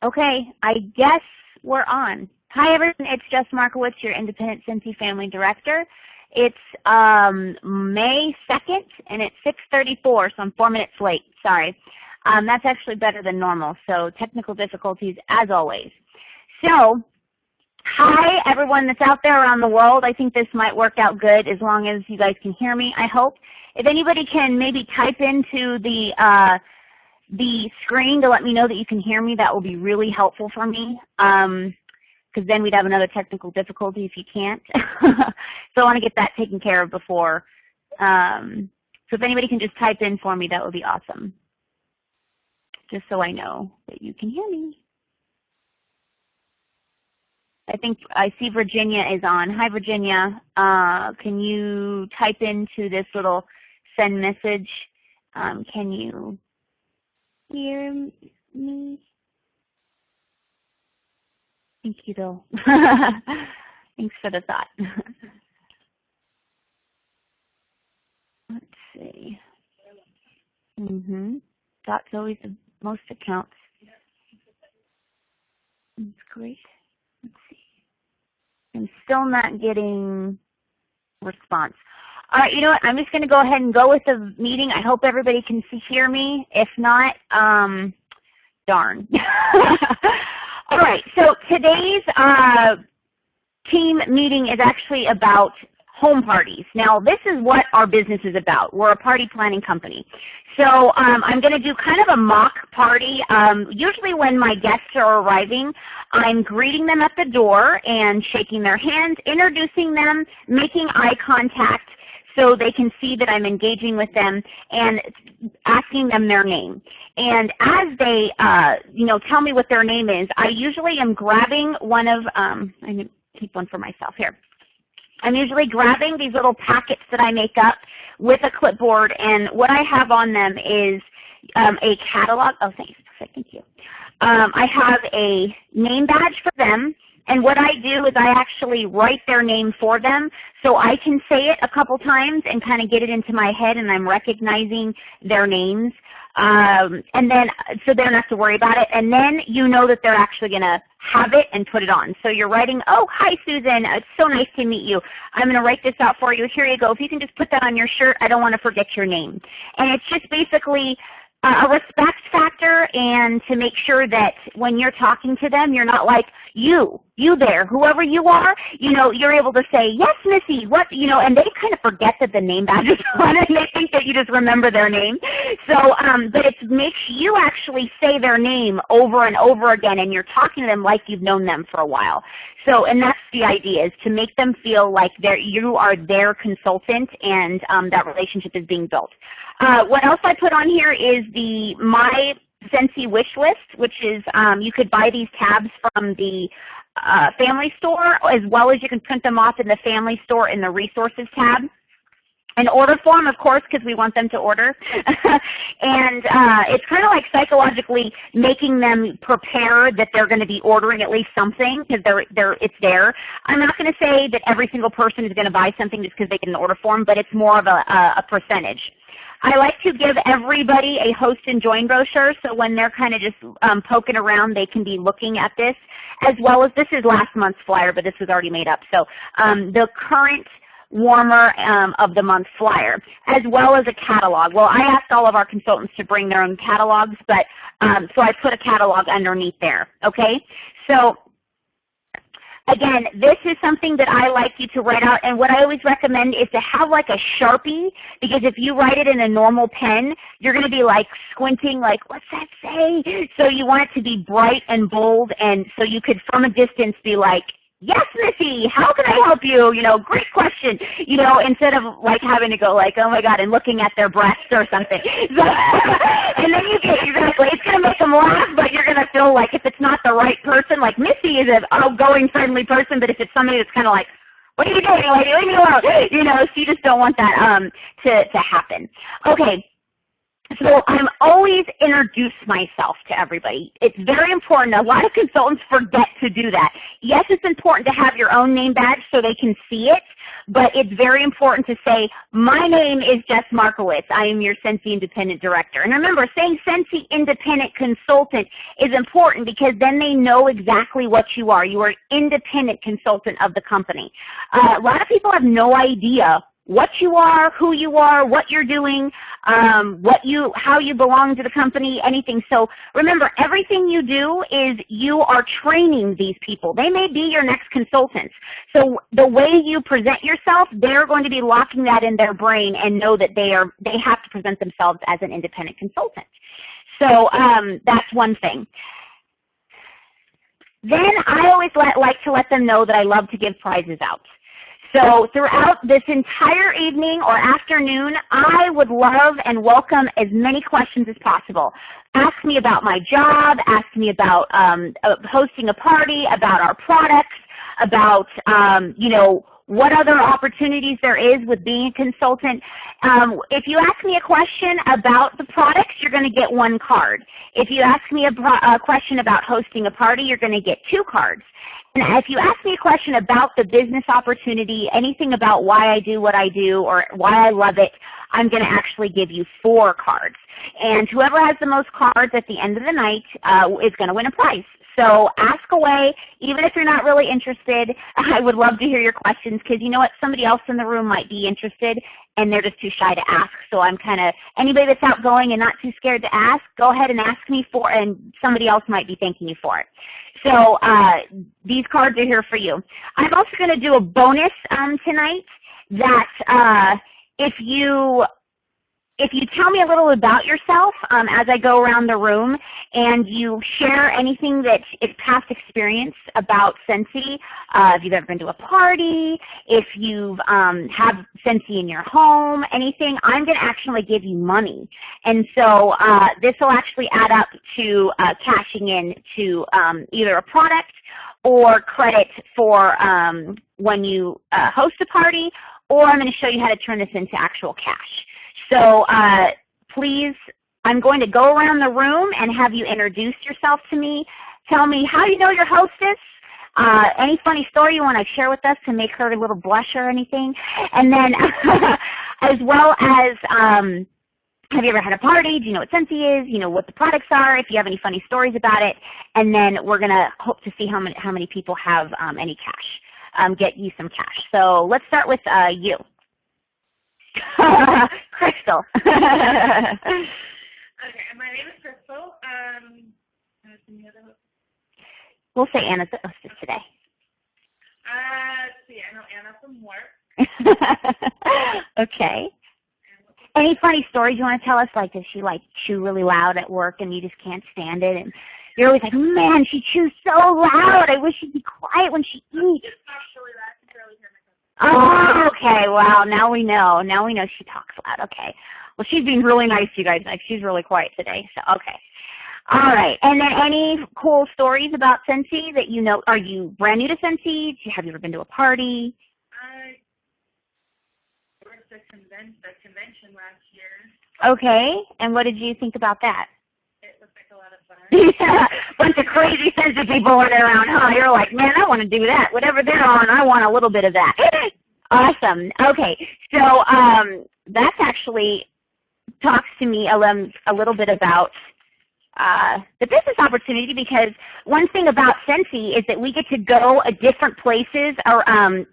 Okay, I guess we're on. Hi everyone, it's Jess Markowitz, your Independent Scentsy Family Director. It's May 2nd and it's 6:34, so I'm 4 minutes late, sorry. That's actually better than normal, so technical difficulties as always. So, hi everyone that's out there around the world. I think this might work out good as long as you guys can hear me, I hope. If anybody can maybe type into the screen to let me know that you can hear me, that will be really helpful for me, because then we'd have another technical difficulty if you can't. So I want to get that taken care of before. So if anybody can just type in for me, that would be awesome, just so I know that you can hear me. I think I see Virginia is on. Hi, Virginia. Can you type into this little send message? Can you hear me? Thank you, though. Thanks for the thought. Let's see. Dot's always the most accounts. That's great. Let's see. I'm still not getting response. All right, you know what? I'm just going to go ahead and go with the meeting. I hope everybody can hear me. If not, darn. All right, so today's team meeting is actually about home parties. Now, this is what our business is about. We're a party planning company. So I'm going to do kind of a mock party. Usually when my guests are arriving, I'm greeting them at the door and shaking their hands, introducing them, making eye contact so they can see that I'm engaging with them, and asking them their name. And as they, tell me what their name is, I usually am grabbing one of, I'm going to keep one for myself here. I'm usually grabbing these little packets that I make up with a clipboard, and what I have on them is a catalog. Oh, thanks. Thank you. I have a name badge for them, and what I do is I actually write their name for them so I can say it a couple times and kind of get it into my head, and I'm recognizing their names. And then, so they don't have to worry about it. And then you know that they're actually going to have it and put it on. So you're writing, oh, hi, Susan. It's so nice to meet you. I'm going to write this out for you. Here you go. If you can just put that on your shirt, I don't want to forget your name. And it's just basically a respect factor, and to make sure that when you're talking to them, you're not like, you there, whoever you are, you're able to say, yes, Missy, what, and they kind of forget that the name badge is on, and they think that you just remember their name. So, but it makes you actually say their name over and over again, and you're talking to them like you've known them for a while. So, and that's the idea, is to make them feel like you are their consultant, and that relationship is being built. What else I put on here is my Scentsy wish list, which is you could buy these tabs from the family store, as well as you can print them off in the family store in the resources tab. An order form, of course, because we want them to order. And it's kind of like psychologically making them prepare that they're going to be ordering at least something, because it's there. I'm not going to say that every single person is going to buy something just because they get an order form, but it's more of a percentage. I like to give everybody a host and join brochure, so when they're kind of just poking around, they can be looking at this, as well as, this is last month's flyer, but this was already made up. So the current warmer of the month flyer, as well as a catalog. Well, I asked all of our consultants to bring their own catalogs, but so I put a catalog underneath there, okay? So again, this is something that I like you to write out, and what I always recommend is to have like a Sharpie, because if you write it in a normal pen, you're going to be like squinting, like, what's that say? So you want it to be bright and bold, and so you could from a distance be like, yes, Missy, how can I help you? Great question. Instead of like having to go like, oh my God, and looking at their breasts or something. So, and then you get, exactly, it's going to make them laugh, but you're going to feel like if it's not the right person, like Missy is an outgoing, friendly person, but if it's somebody that's kind of like, what are you doing? Like, leave me alone. So you just don't want that to happen. Okay. So I'm always introduce myself to everybody. It's very important. A lot of consultants forget to do that. Yes, it's important to have your own name badge so they can see it, but it's very important to say, my name is Jess Markowitz. I am your Scentsy Independent Director. And remember, saying Scentsy Independent Consultant is important because then they know exactly what you are. You are an independent consultant of the company. A lot of people have no idea what you are, who you are, what you're doing, how you belong to the company, anything. So remember, everything you do is you are training these people. They may be your next consultants. So the way you present yourself, they're going to be locking that in their brain and know that they have to present themselves as an independent consultant. So that's one thing. Then I always like to let them know that I love to give prizes out. So throughout this entire evening or afternoon, I would love and welcome as many questions as possible. Ask me about my job, ask me about hosting a party, about our products, about, what other opportunities there is with being a consultant. If you ask me a question about the products, you're going to get 1 card. If you ask me a question about hosting a party, you're going to get 2 cards. And if you ask me a question about the business opportunity, anything about why I do what I do or why I love it, I'm going to actually give you 4 cards. And whoever has the most cards at the end of the night is going to win a prize. So ask away, even if you're not really interested. I would love to hear your questions because you know what, somebody else in the room might be interested and they're just too shy to ask. So I'm anybody that's outgoing and not too scared to ask, go ahead and ask me and somebody else might be thanking you for it. So these cards are here for you. I'm also going to do a bonus tonight that if you tell me a little about yourself as I go around the room and you share anything that is past experience about Scentsy, if you've ever been to a party, if you have Scentsy in your home, anything, I'm going to actually give you money. And so this will actually add up to cashing in to either a product or credit for when you host a party, or I'm going to show you how to turn this into actual cash. So please, I'm going to go around the room and have you introduce yourself to me. Tell me how you know your hostess, any funny story you want to share with us to make her a little blush or anything. And then as well as have you ever had a party? Do you know what Scentsy is? You know what the products are? If you have any funny stories about it. And then we're going to hope to see how many people have any cash, get you some cash. So let's start with you. Crystal. Okay, my name is Crystal. We'll say Anna's the hostess today. Let's see, I know Anna from work. Okay. Any funny stories you want to tell us? Like, does she chew really loud at work and you just can't stand it? And you're always like, man, she chews so loud. I wish she'd be quiet when she eats. It's not really that. I can barely hear myself. Oh, okay. Wow. Now we know. Now we know she talks loud. Okay. Well, she's being really nice to you guys. She's really quiet today. So, okay. All right. And then any cool stories about Scentsy that you know? Are you brand new to Scentsy? Have you ever been to a party? I worked at the convention last year. Okay. And what did you think about that? It looked like a lot of fun. Yeah, bunch of crazy Scentsy people running around, huh? You're like, man, I want to do that. Whatever they're on, I want a little bit of that. Awesome. Okay, so that's actually talks to me a little bit about the business opportunity, because one thing about Scentsy is that we get to go different places, or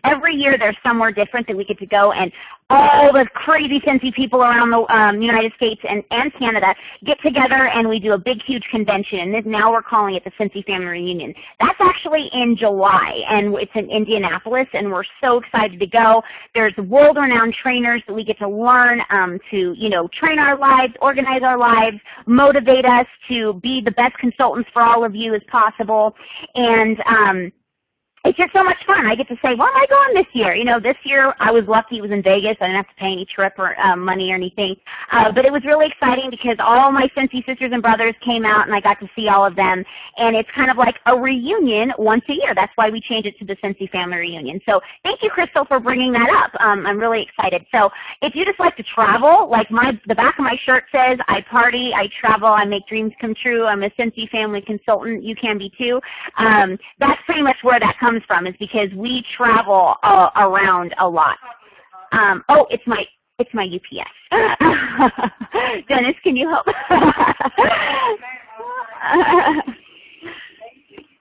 every year there's somewhere different that we get to go, and all the crazy Scentsy people around the United States and Canada get together and we do a big, huge convention, and now we're calling it the Scentsy Family Reunion. That's actually in July, and it's in Indianapolis, and we're so excited to go. There's world-renowned trainers that we get to learn to, train our lives, organize our lives, motivate us to be the best consultants for all of you as possible. And it's just so much fun. I get to say, where am I going this year? You know, this year I was lucky it was in Vegas. I didn't have to pay any trip or money or anything. But it was really exciting because all my Scentsy sisters and brothers came out and I got to see all of them. And it's kind of like a reunion once a year. That's why we changed it to the Scentsy Family Reunion. So thank you, Crystal, for bringing that up. I'm really excited. So if you just like to travel, like the back of my shirt says, I party, I travel, I make dreams come true. I'm a Scentsy family consultant. You can be too. That's pretty much where that comes from, is because we travel around a lot. Oh, it's my UPS. Dennis, can you help?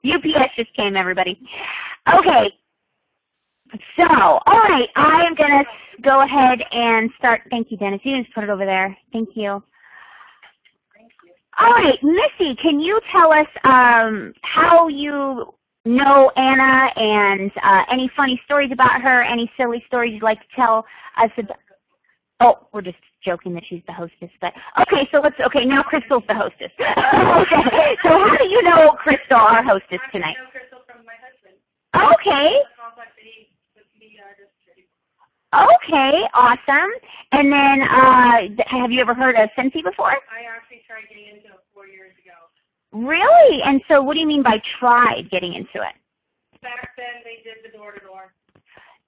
UPS just came, everybody. Okay. So, all right, I am going to go ahead and start. Thank you, Dennis. You can just put it over there. Thank you. All right, Missy, can you tell us how you know Anna and any funny stories about her, any silly stories you'd like to tell us about? Oh, we're just joking that she's the hostess, but okay, so now Crystal's the hostess. Okay, so how do you know Crystal, our hostess tonight? I know Crystal from my husband. Okay. Okay, awesome. And then, have you ever heard of Scentsy before? I actually tried getting into it 4 years ago. Really? And so what do you mean by tried getting into it? Back then, they did the door-to-door.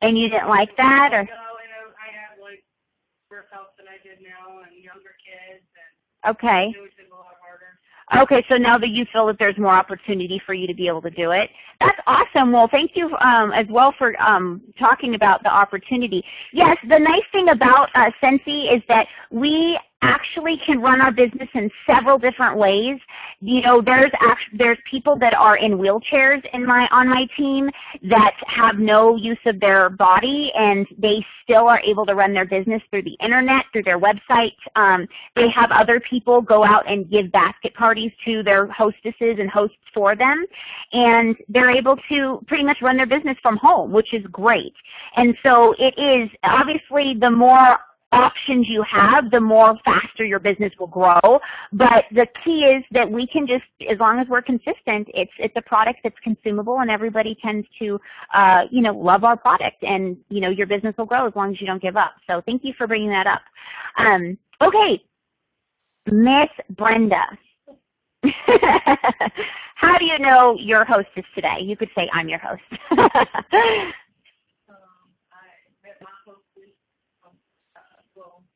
And you didn't like that? Or? No, and I had, like, worse health than I did now and younger kids. And okay. it was just a lot harder. Okay, so now that you feel that there's more opportunity for you to be able to do it. That's awesome. Well, thank you as well for talking about the opportunity. Yes, the nice thing about Scentsy is that we actually can run our business in several different ways. You know, there's people that are in wheelchairs on my team that have no use of their body, and they still are able to run their business through the internet, through their website. They have other people go out and give basket parties to their hostesses and hosts for them, and they're able to pretty much run their business from home, which is great. And so it is, obviously, the more options you have, the more faster your business will grow. But the key is that we can just, as long as we're consistent, it's a product that's consumable, and everybody tends to, love our product, and, your business will grow as long as you don't give up. So thank you for bringing that up. Okay, Miss Brenda. How do you know your hostess today? You could say I'm your host.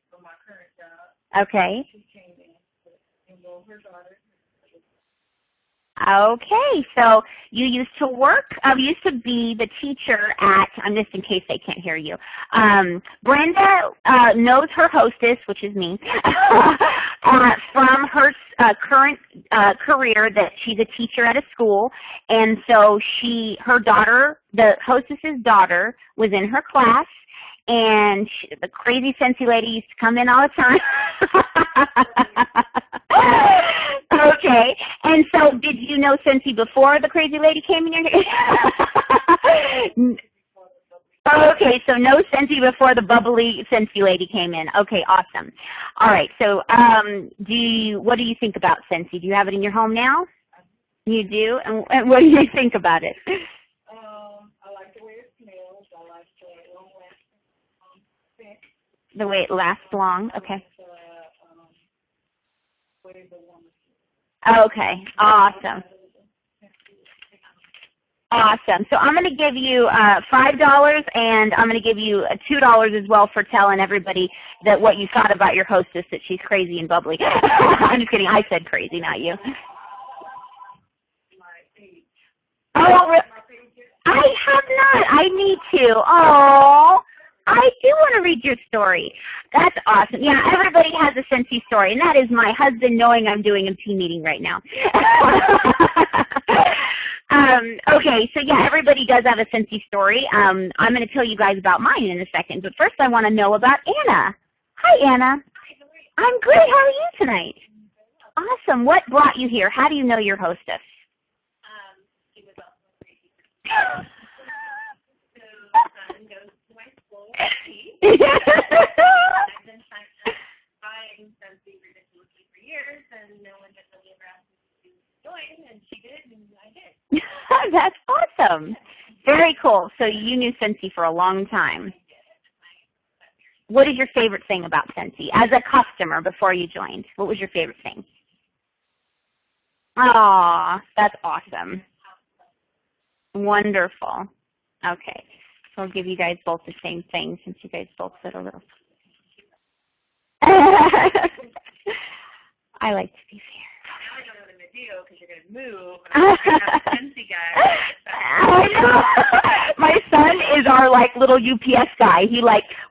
From my current job. Okay. She came in to enroll her daughter. Okay, so you used to be the teacher at, just in case they can't hear you. Brenda knows her hostess, which is me, from her current career, that she's a teacher at a school, and so her daughter, the hostess's daughter, was in her class, and the crazy Scentsy lady used to come in all the time. Okay, and so did you know Scentsy before the crazy lady came in your Okay, so no Scentsy before the bubbly Scentsy lady came in. Okay, awesome. All right, so what do you think about Scentsy? Do you have it in your home now? You do? And what do you think about it? I like the way it smells. I like the long-lasting scent. The way it lasts long? Okay. Okay, awesome. Awesome. So I'm going to give you $5, and I'm going to give you $2 as well for telling everybody that what you thought about your hostess, that she's crazy and bubbly. I'm just kidding. I said crazy, not you. Oh, I have not. I need to. Oh, I do want to read your story. That's awesome. Yeah, everybody has a Scentsy story, and that is my husband knowing I'm doing a team meeting right now. Okay, so yeah, everybody does have a Scentsy story. I'm going to tell you guys about mine in a second, but first I want to know about Anna. Hi, Anna. I'm great. How are you tonight? Awesome. What brought you here? How do you know your hostess? She was also crazy. So son goes to my school. I've been buying Scentsy ridiculously for years, and no one had really ever asked me to join, and she did, and I did. That's awesome. Very cool. So you knew Scentsy for a long time. What is your favorite thing about Scentsy? As a customer before you joined, what was your favorite thing? Aw, that's awesome. Wonderful. Okay. So I'll give you guys both the same thing since you guys both said a little. I like to be fair. Now I don't know what I'm going to do because you're going to move. And I'm going to have a Scentsy guy. I know. My son is our little UPS guy.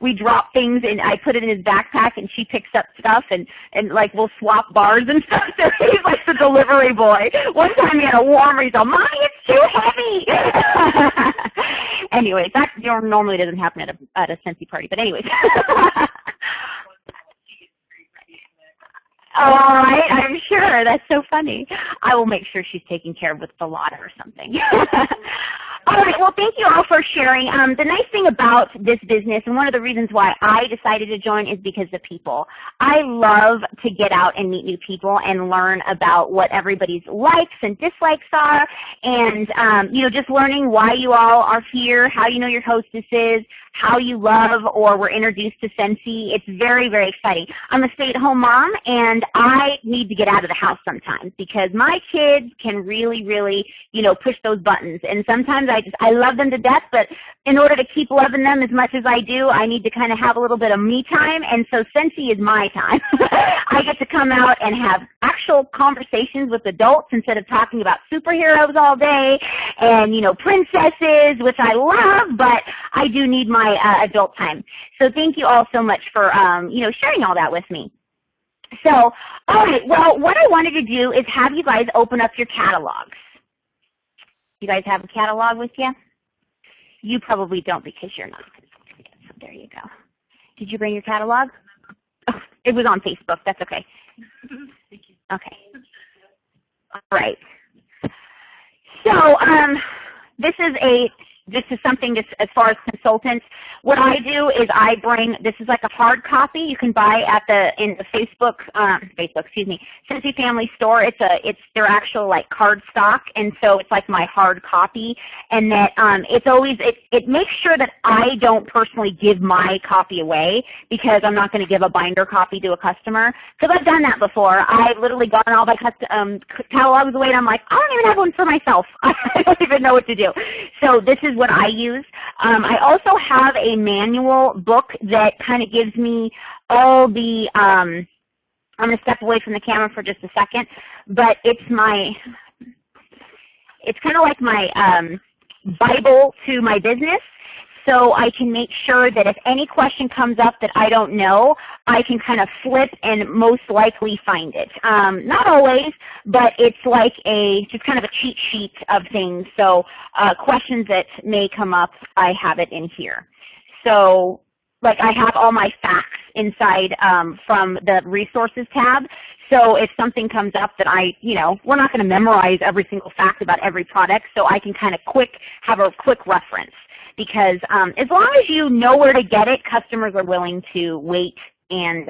We drop things and I put it in his backpack and she picks up stuff and we'll swap bars and stuff. So he's like the delivery boy. One time he had a warmer. He's like, Mommy, it's too heavy. Anyways, that normally doesn't happen at a Scentsy party. But anyways. All right, I'm sure. That's so funny. I will make sure she's taken care of with the lot or something. All right, well, thank you all for sharing. The nice thing about this business, and one of the reasons why I decided to join is because of people. I love to get out and meet new people and learn about what everybody's likes and dislikes are, and, just learning why you all are here, how you know your hostesses, how you love or were introduced to Scentsy. It's very, very exciting. I'm a stay-at-home mom, and I need to get out of the house sometimes because my kids can really, really, push those buttons. And sometimes I love them to death, but in order to keep loving them as much as I do, I need to kind of have a little bit of me time, and so Scentsy is my time. I get to come out and have actual conversations with adults instead of talking about superheroes all day and, princesses, which I love, but I do need my adult time. So thank you all so much for, sharing all that with me. So, all right, well, what I wanted to do is have you guys open up your catalogs. You guys have a catalog with you? You probably don't because you're not. So there you go. Did you bring your catalog? Oh, it was on Facebook. That's okay. Okay. All right. So this is something just as far as consultants. What I do is I bring, this is like a hard copy you can buy in the Scentsy Family Store. It's their actual card stock, and so it's like my hard copy. And that it makes sure that I don't personally give my copy away because I'm not going to give a binder copy to a customer. Because I've done that before. I've literally gotten all my catalogs away, and I'm like, I don't even have one for myself. I don't even know what to do. So this is what I use. I also have a manual book that kind of gives me all the, I'm going to step away from the camera for just a second, but it's kind of like my Bible to my business. So I can make sure that if any question comes up that I don't know, I can kind of flip and most likely find it. Not always, but it's like just kind of a cheat sheet of things. So questions that may come up, I have it in here. So I have all my facts inside from the resources tab. So if something comes up that we're not going to memorize every single fact about every product, so I can kind of have a quick reference. Because as long as you know where to get it, customers are willing to wait and,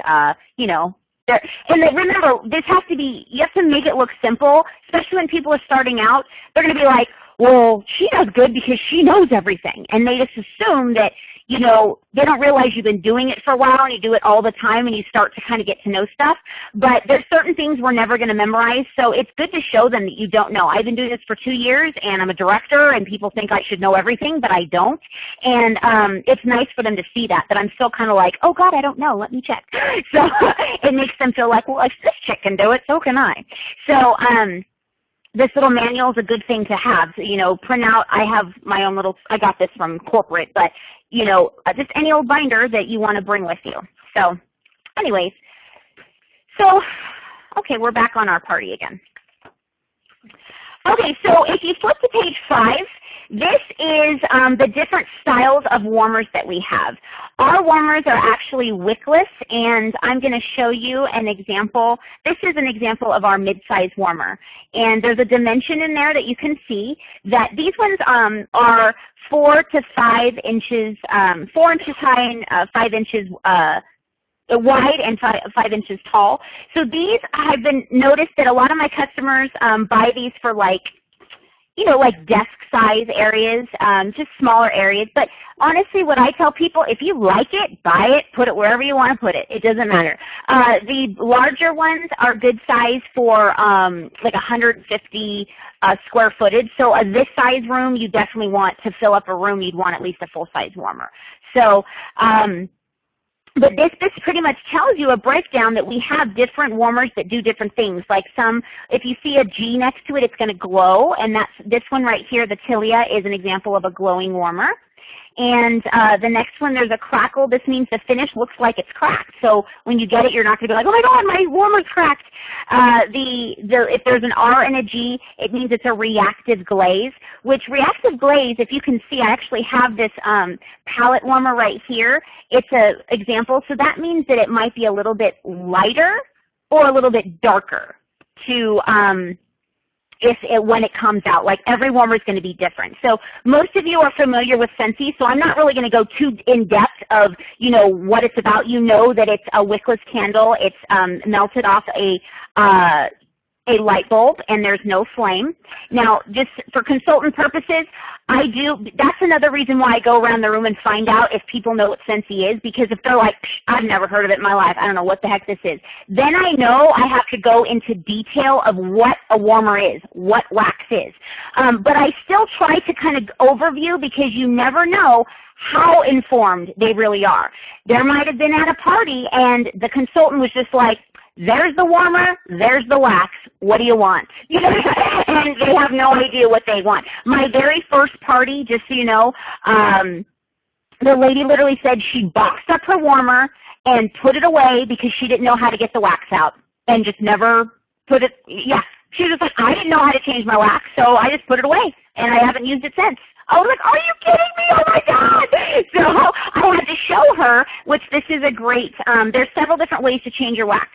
remember, you have to make it look simple, especially when people are starting out. They're going to be like, well, she does good because she knows everything. And they just assume that, they don't realize you've been doing it for a while and you do it all the time and you start to kind of get to know stuff. But there's certain things we're never going to memorize, so it's good to show them that you don't know. I've been doing this for 2 years and I'm a director and people think I should know everything, but I don't. And it's nice for them to see that I'm still kind of like, oh God, I don't know, let me check. So it makes them feel like, well, if this chick can do it, so can I. So this little manual is a good thing to have. So, print out, I have my own I got this from corporate, but just any old binder that you want to bring with you. So anyways, okay, we're back on our party again. Okay, so if you flip to page 5, this is the different styles of warmers that we have. Our warmers are actually wickless, and I'm going to show you an example. This is an example of our mid-size warmer, and there's a dimension in there that you can see that these ones are 4 to 5 inches, 4 inches high and 5 inches wide and 5 inches tall. So these have been noticed that a lot of my customers buy these for like desk size areas, just smaller areas. But honestly, what I tell people, if you like it, buy it, put it wherever you want to put it. It doesn't matter. The larger ones are good size for like 150 square footage. So this size room, you definitely want to fill up a room, you'd want at least a full-size warmer. So, but this pretty much tells you a breakdown that we have different warmers that do different things. Like some, if you see a G next to it, it's going to glow, and that's this one right here, the Tilia, is an example of a glowing warmer. And the next one, there's a crackle. This means the finish looks like it's cracked. So when you get it, you're not going to be like, oh my God, my warmer's cracked. If there's an R and a G, it means it's a reactive glaze, which reactive glaze, if you can see, I actually have this palette warmer right here. It's an example. So that means that it might be a little bit lighter or a little bit darker to when it comes out. Like every warmer is going to be different. So most of you are familiar with Scentsy, so I'm not really going to go too in depth of what it's about. You know that it's a wickless candle. It's melted off a light bulb, and there's no flame. Now, just for consultant purposes, that's another reason why I go around the room and find out if people know what Scentsy is, because if they're like, I've never heard of it in my life, I don't know what the heck this is, then I know I have to go into detail of what a warmer is, what wax is. But I still try to kind of overview, because you never know how informed they really are. There might have been at a party, and the consultant was just like, there's the warmer, there's the wax, what do you want? And they have no idea what they want. My very first party, just so you know, the lady literally said she boxed up her warmer and put it away because she didn't know how to get the wax out, and just never put it, she was just like, I didn't know how to change my wax, so I just put it away, and I haven't used it since. I was like, are you kidding me? Oh my God! So I had to show her, which this is a great, there's several different ways to change your wax.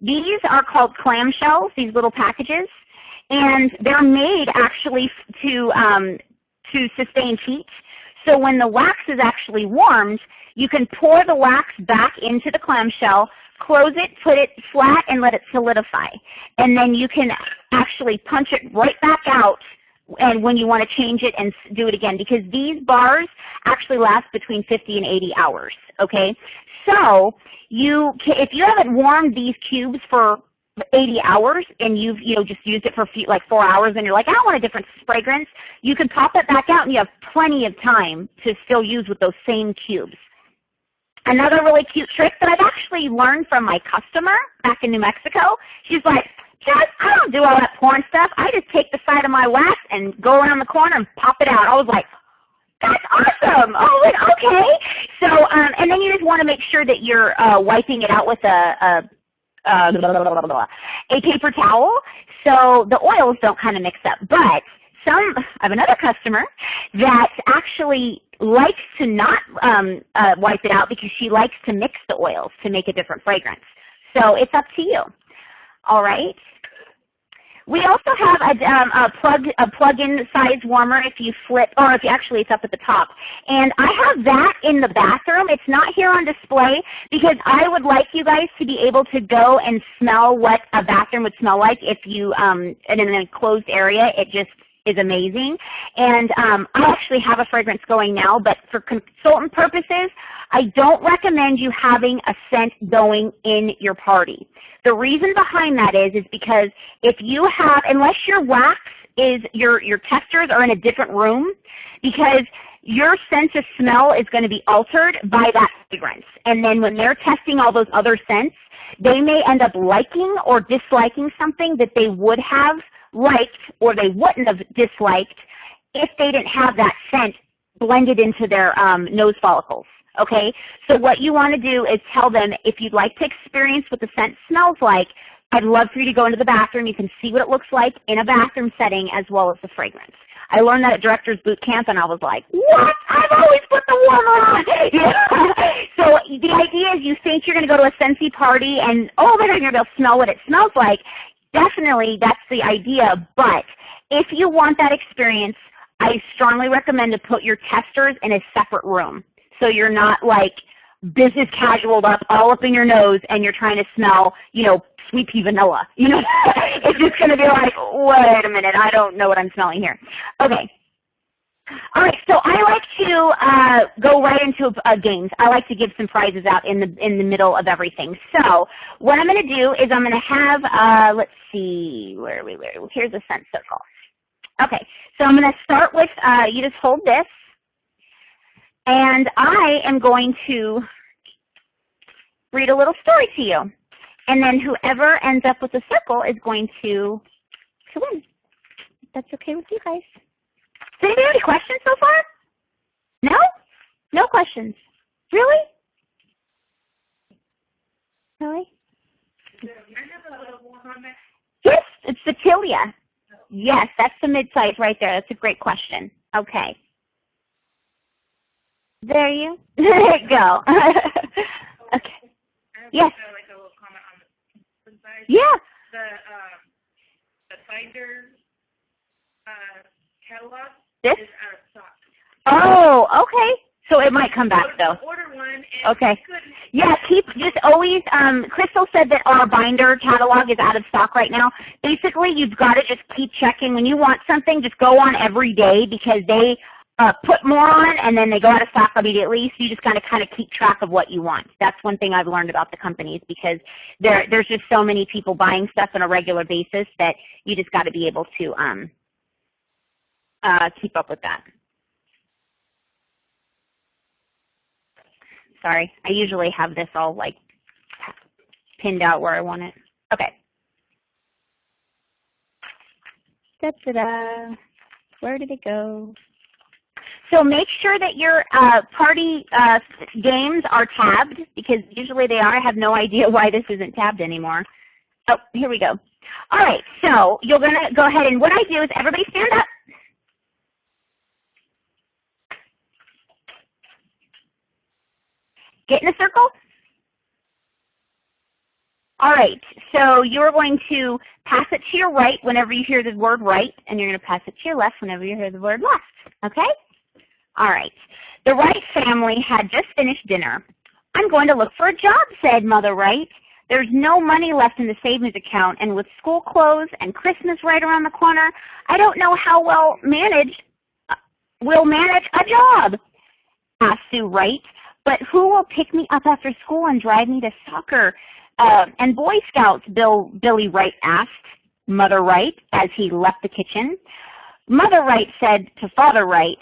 These are called clamshells, these little packages, and they're made actually to sustain heat. So when the wax is actually warmed, you can pour the wax back into the clamshell, close it, put it flat, and let it solidify. And then you can actually punch it right back out and when you want to change it and do it again, because these bars actually last between 50 and 80 hours, okay? So if you haven't warmed these cubes for 80 hours and you've just used it for like 4 hours and you're like, I want a different fragrance, you can pop it back out and you have plenty of time to still use with those same cubes. Another really cute trick that I've actually learned from my customer back in New Mexico, she's like, Jess, I don't do all that porn stuff. I just take the side of my wax and go around the corner and pop it out. I was like, that's awesome. I was like, okay. So, and then you just want to make sure that you're wiping it out with a paper towel so the oils don't kind of mix up. But I have another customer that actually likes to not wipe it out because she likes to mix the oils to make a different fragrance. So it's up to you. All right. We also have a plug-in size warmer if you flip, or if you actually, it's up at the top. And I have that in the bathroom. It's not here on display because I would like you guys to be able to go and smell what a bathroom would smell like if you, in an enclosed area. It just is amazing. And I actually have a fragrance going now, but for consultant purposes, I don't recommend you having a scent going in your party. The reason behind that is because if you have, unless your wax is, your testers are in a different room, because your sense of smell is going to be altered by that fragrance. And then when they're testing all those other scents, they may end up liking or disliking something that they would have liked or they wouldn't have disliked if they didn't have that scent blended into their nose follicles. Okay, so what you want to do is tell them, if you'd like to experience what the scent smells like, I'd love for you to go into the bathroom. You can see what it looks like in a bathroom setting as well as the fragrance. I learned that at Director's Boot Camp, and I was like, what? I've always put the warmer on. So the idea is you think you're going to go to a Scentsy party and, oh my God, you're going to be able to smell what it smells like. Definitely, that's the idea. But if you want that experience, I strongly recommend to put your testers in a separate room. So you're not like business casualed all up in your nose, and you're trying to smell, sweet pea vanilla. It's just going to be like, wait a minute, I don't know what I'm smelling here. Okay. All right, so I like to go right into games. I like to give some prizes out in the middle of everything. So what I'm going to do is I'm going to have, let's see, where are we? Here's a scent circle. Okay, so I'm going to start with, you just hold this, and I am going to read a little story to you. And then whoever ends up with a circle is going to win. If that's okay with you guys. Does anybody have any questions so far? No? No questions. Really? Really? Yes, it's the Tilia. Yes, that's the mid-size right there. That's a great question. Okay. There you go. Okay. Yes. Like a little comment on the side. Yeah. The binder catalog This? is out of stock. Oh, okay. So it might come back though. Order one. And Okay. Yeah, just always, Crystal said that our binder catalog is out of stock right now. Basically, you've got to just keep checking. When you want something, just go on every day because they put more on and then they go out of stock immediately. So you just got to kind of keep track of what you want. That's one thing I've learned about the companies because there's just so many people buying stuff on a regular basis that you just got to be able to keep up with that. Sorry, I usually have this all like pinned out where I want it. Okay. Da-da-da. Where did it go? So make sure that your party games are tabbed because usually they are. I have no idea why this isn't tabbed anymore. Oh, here we go. All right, so you're going to go ahead and what I do is everybody stand up. Get in a circle. All right, so you're going to pass it to your right whenever you hear the word right, and you're going to pass it to your left whenever you hear the word left, okay? All right. The Wright family had just finished dinner. I'm going to look for a job, said Mother Wright. There's no money left in the savings account, and with school closed and Christmas right around the corner, I don't know how we'll manage a job, asked Sue Wright. But who will pick me up after school and drive me to soccer and Boy Scouts, Billy Wright asked Mother Wright as he left the kitchen. Mother Wright said to Father Wright,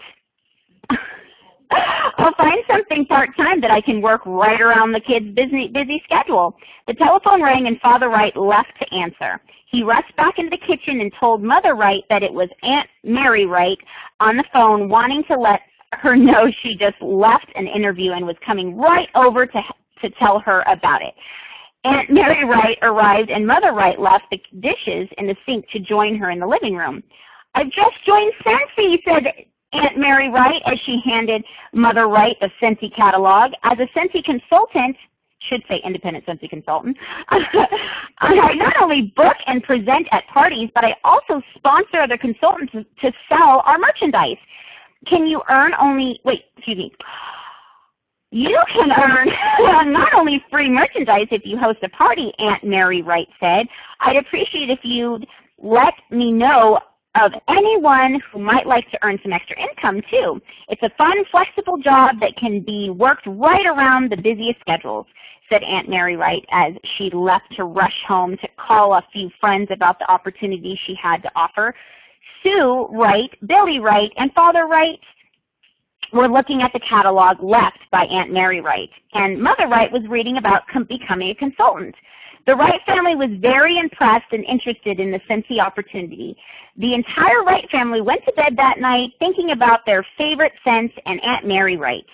I'll find something part-time that I can work right around the kids' busy schedule. The telephone rang and Father Wright left to answer. He rushed back into the kitchen and told Mother Wright that it was Aunt Mary Wright on the phone wanting to let her know she just left an interview and was coming right over to tell her about it. Aunt Mary Wright arrived and Mother Wright left the dishes in the sink to join her in the living room. I've just joined Scentsy, said Aunt Mary Wright as she handed Mother Wright the Scentsy catalog. As a Scentsy consultant, should say independent Scentsy consultant, I not only book and present at parties, but I also sponsor other consultants to sell our merchandise. Can you earn You can earn not only free merchandise if you host a party, Aunt Mary Wright said. I'd appreciate if you'd let me know of anyone who might like to earn some extra income, too. It's a fun, flexible job that can be worked right around the busiest schedules, said Aunt Mary Wright as she left to rush home to call a few friends about the opportunity she had to offer. Sue Wright, Billy Wright, and Father Wright were looking at the catalog left by Aunt Mary Wright, and Mother Wright was reading about becoming a consultant. The Wright family was very impressed and interested in the Scentsy opportunity. The entire Wright family went to bed that night thinking about their favorite scents and Aunt Mary Wright.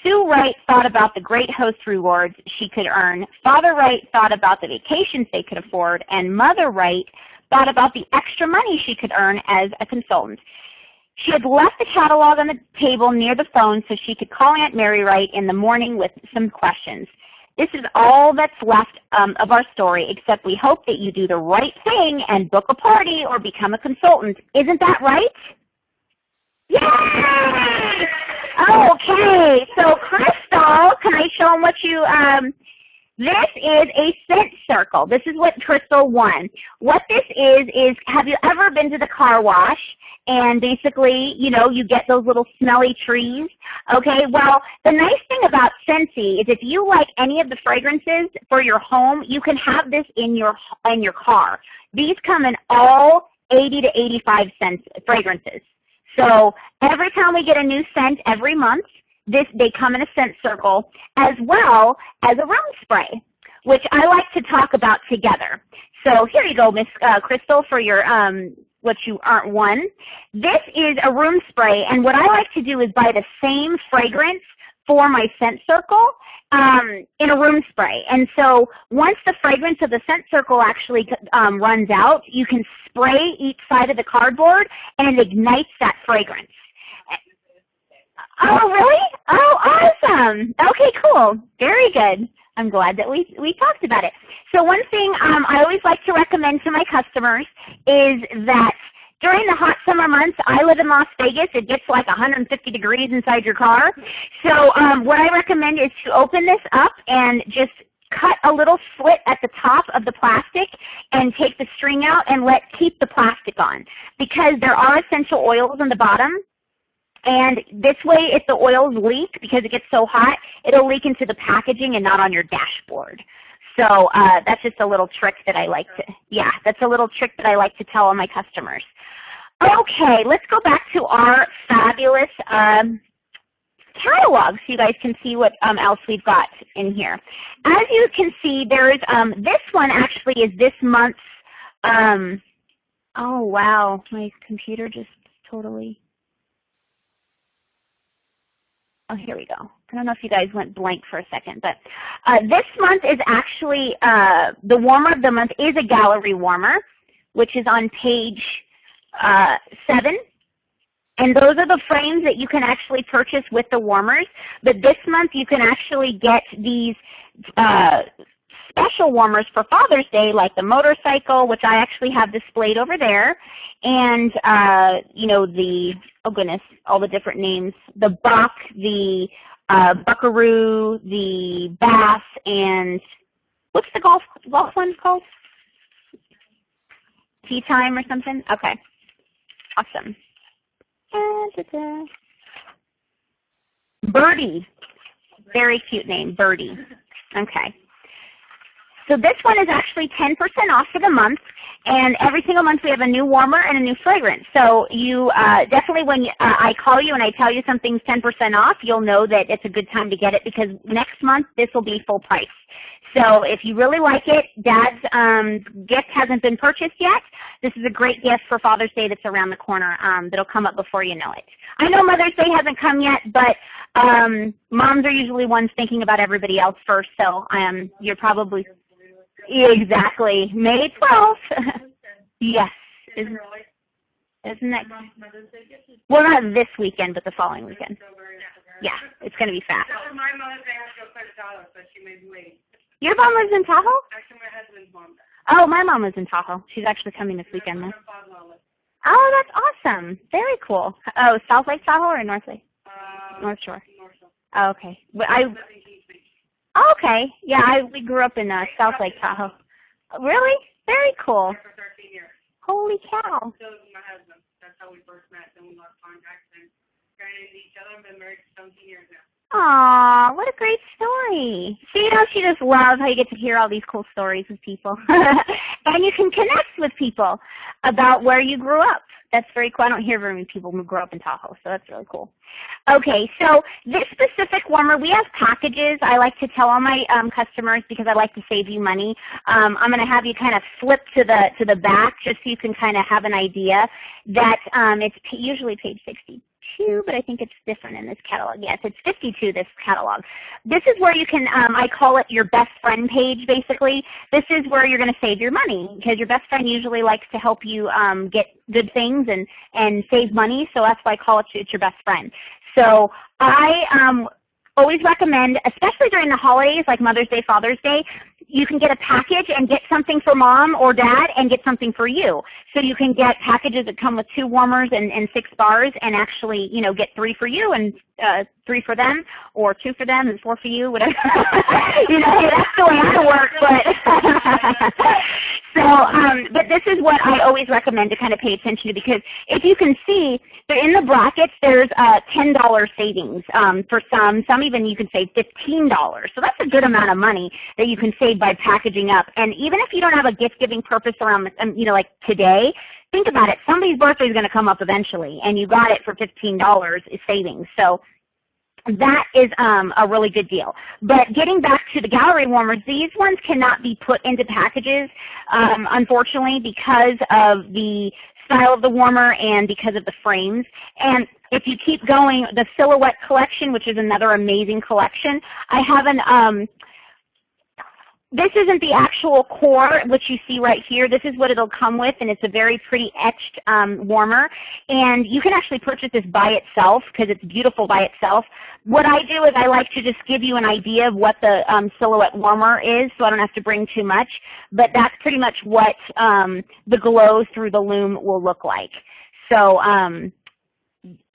Sue Wright thought about the great host rewards she could earn. Father Wright thought about the vacations they could afford, and Mother Wright thought about the extra money she could earn as a consultant. She had left the catalog on the table near the phone so she could call Aunt Mary Wright in the morning with some questions. This is all that's left of our story, except we hope that you do the right thing and book a party or become a consultant. Isn't that right? Yay! Okay, so Crystal, Crystal, can I show them what you, this is a scent circle. This is what Crystal won. What this is have you ever been to the car wash and basically, you know, you get those little smelly trees? Okay, well, the nice thing about Scentsy is if you like any of the fragrances for your home, you can have this in your car. These come in all 80 to 85 cent fragrances. So every time we get a new scent every month, they come in a scent circle as well as a room spray, which I like to talk about together. So here you go, Miss Crystal, for your what you won. This is a room spray, and what I like to do is buy the same fragrance for my scent circle in a room spray. And so once the fragrance of the scent circle actually runs out, you can spray each side of the cardboard, and it ignites that fragrance. Oh, really? Oh, awesome. Okay, cool. Very good. I'm glad that we talked about it. So one thing I always like to recommend to my customers is that during the hot summer months, I live in Las Vegas. It gets like 150 degrees inside your car. So what I recommend is to open this up and just cut a little slit at the top of the plastic and take the string out and keep the plastic on, because there are essential oils on the bottom. And this way, if the oils leak, because it gets so hot, it'll leak into the packaging and not on your dashboard. So that's just a little trick that I like to, that's a little trick that I like to tell all my customers. Okay, let's go back to our fabulous catalog so you guys can see what else we've got in here. As you can see, there's this one actually is this month's, oh wow, my computer just totally, oh, here we go. I don't know if you guys went blank for a second, but this month is actually, the warmer of the month is a gallery warmer, which is on page 7. And those are the frames that you can actually purchase with the warmers. But this month you can actually get these special warmers for Father's Day, like the motorcycle, which I actually have displayed over there, and you know, the, oh goodness, all the different names, the Buck, the Buckaroo, the Bass, and what's the golf one called? Tea Time or something? Okay, awesome. Birdie, very cute name, Birdie. Okay. So this one is actually 10% off for the month, and every single month we have a new warmer and a new fragrance. So you definitely, when I call you and I tell you something's 10% off, you'll know that it's a good time to get it, because next month this will be full price. So if you really like it, Dad's gift hasn't been purchased yet, this is a great gift for Father's Day that's around the corner that'll come up before you know it. I know Mother's Day hasn't come yet, but moms are usually ones thinking about everybody else first, so you're probably... Exactly. May 12th. Yes. Isn't that? Well, not this weekend, but the following weekend. Yeah, it's going to be fast. My mother's day has to go quite a Tahoe, so she made me wait. Your mom lives in Tahoe? Actually, my husband's mom does. Oh, my mom lives in Tahoe. She's actually coming this weekend, though. Oh, that's awesome. Very cool. Oh, South Lake Tahoe or North Lake? North Shore. North Shore. Oh, okay. But oh, okay. Yeah, we grew up in South Lake Tahoe. Really? Very cool. For 13 years. Holy cow. So my husband. That's how we first met. Then we lost contact and ran into each other and been married for 17 years now. Aw, what a great story. So, you know, she just loves how you get to hear all these cool stories with people. And you can connect with people about where you grew up. That's very cool. I don't hear very many people who grew up in Tahoe, so that's really cool. Okay, so this specific warmer, we have packages. I like to tell all my customers, because I like to save you money. I'm going to have you kind of flip to the back just so you can kind of have an idea that it's usually page 62, but I think it's different in this catalog. Yes, it's 52, this catalog. This is where you can, I call it your best friend page, basically. This is where you're going to save your money, because your best friend usually likes to help you get good things and save money, so that's why I call it it's your best friend. So I always recommend, especially during the holidays like Mother's Day, Father's Day, you can get a package and get something for mom or dad and get something for you. So you can get packages that come with 2 warmers and 6 bars, and actually, you know, get 3 for you and 3 for them, or 2 for them and 4 for you, whatever. You know, that's the way I work, but but this is what I always recommend to kind of pay attention to, because if you can see, in the brackets, there's $10 savings for some even you can save $15. So that's a good amount of money that you can save by packaging up. And even if you don't have a gift-giving purpose around, you know, like today, think about it. Somebody's birthday is going to come up eventually, and you got it for $15 savings. So that is a really good deal. But getting back to the gallery warmers, these ones cannot be put into packages, unfortunately, because of the style of the warmer and because of the frames. And if you keep going, the Silhouette collection, which is another amazing collection, I have an this isn't the actual core, which you see right here. This is what it'll come with, and it's a very pretty etched warmer. And you can actually purchase this by itself because it's beautiful by itself. What I do is I like to just give you an idea of what the Silhouette warmer is, so I don't have to bring too much. But that's pretty much what the glow through the loom will look like. So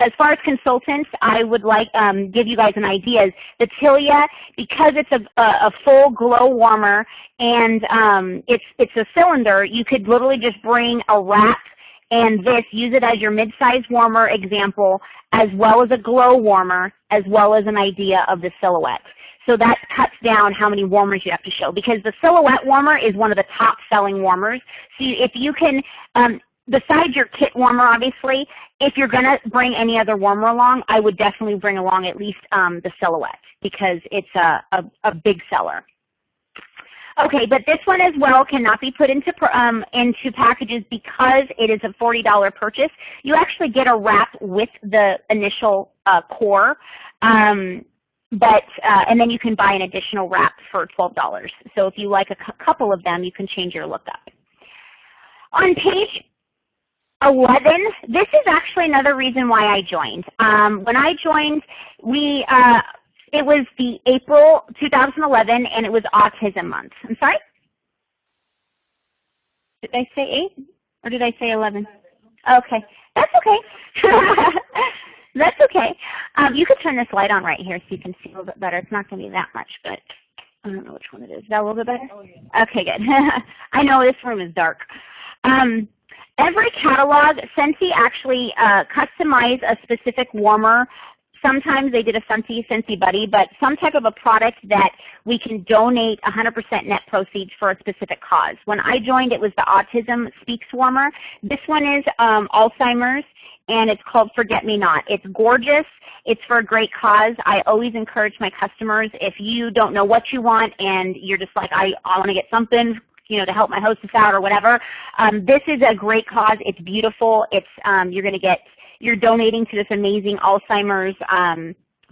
as far as consultants, I would like give you guys an idea. The Tilia, because it's a full glow warmer and it's a cylinder, you could literally just bring a wrap and use it as your mid-size warmer example, as well as a glow warmer, as well as an idea of the Silhouette. So that cuts down how many warmers you have to show, because the Silhouette warmer is one of the top-selling warmers. So if you can, besides your kit warmer, obviously, if you're going to bring any other warmer along, I would definitely bring along at least the Silhouette, because it's a big seller. Okay, but this one as well cannot be put into packages because it is a $40 purchase. You actually get a wrap with the initial core, and then you can buy an additional wrap for $12. So if you like a couple of them, you can change your look up. On page 11, this is actually another reason why I joined. When I joined, it was the April 2011, and it was Autism Month. I'm sorry? Did I say 8, or did I say 11? Okay, that's okay. That's okay. You could turn this light on right here so you can see a little bit better. It's not going to be that much, but I don't know which one it is. Is that a little bit better? Oh, yeah. Okay, good. I know this room is dark. Every catalog, Scentsy actually customized a specific warmer. Sometimes they did a Scentsy Buddy, but some type of a product that we can donate 100% net proceeds for a specific cause. When I joined, it was the Autism Speaks warmer. This one is Alzheimer's, and it's called Forget Me Not. It's gorgeous. It's for a great cause. I always encourage my customers, if you don't know what you want and you're just like, I want to get something, you know, to help my hostess out or whatever, this is a great cause. It's beautiful. It's you're donating to this amazing Alzheimer's,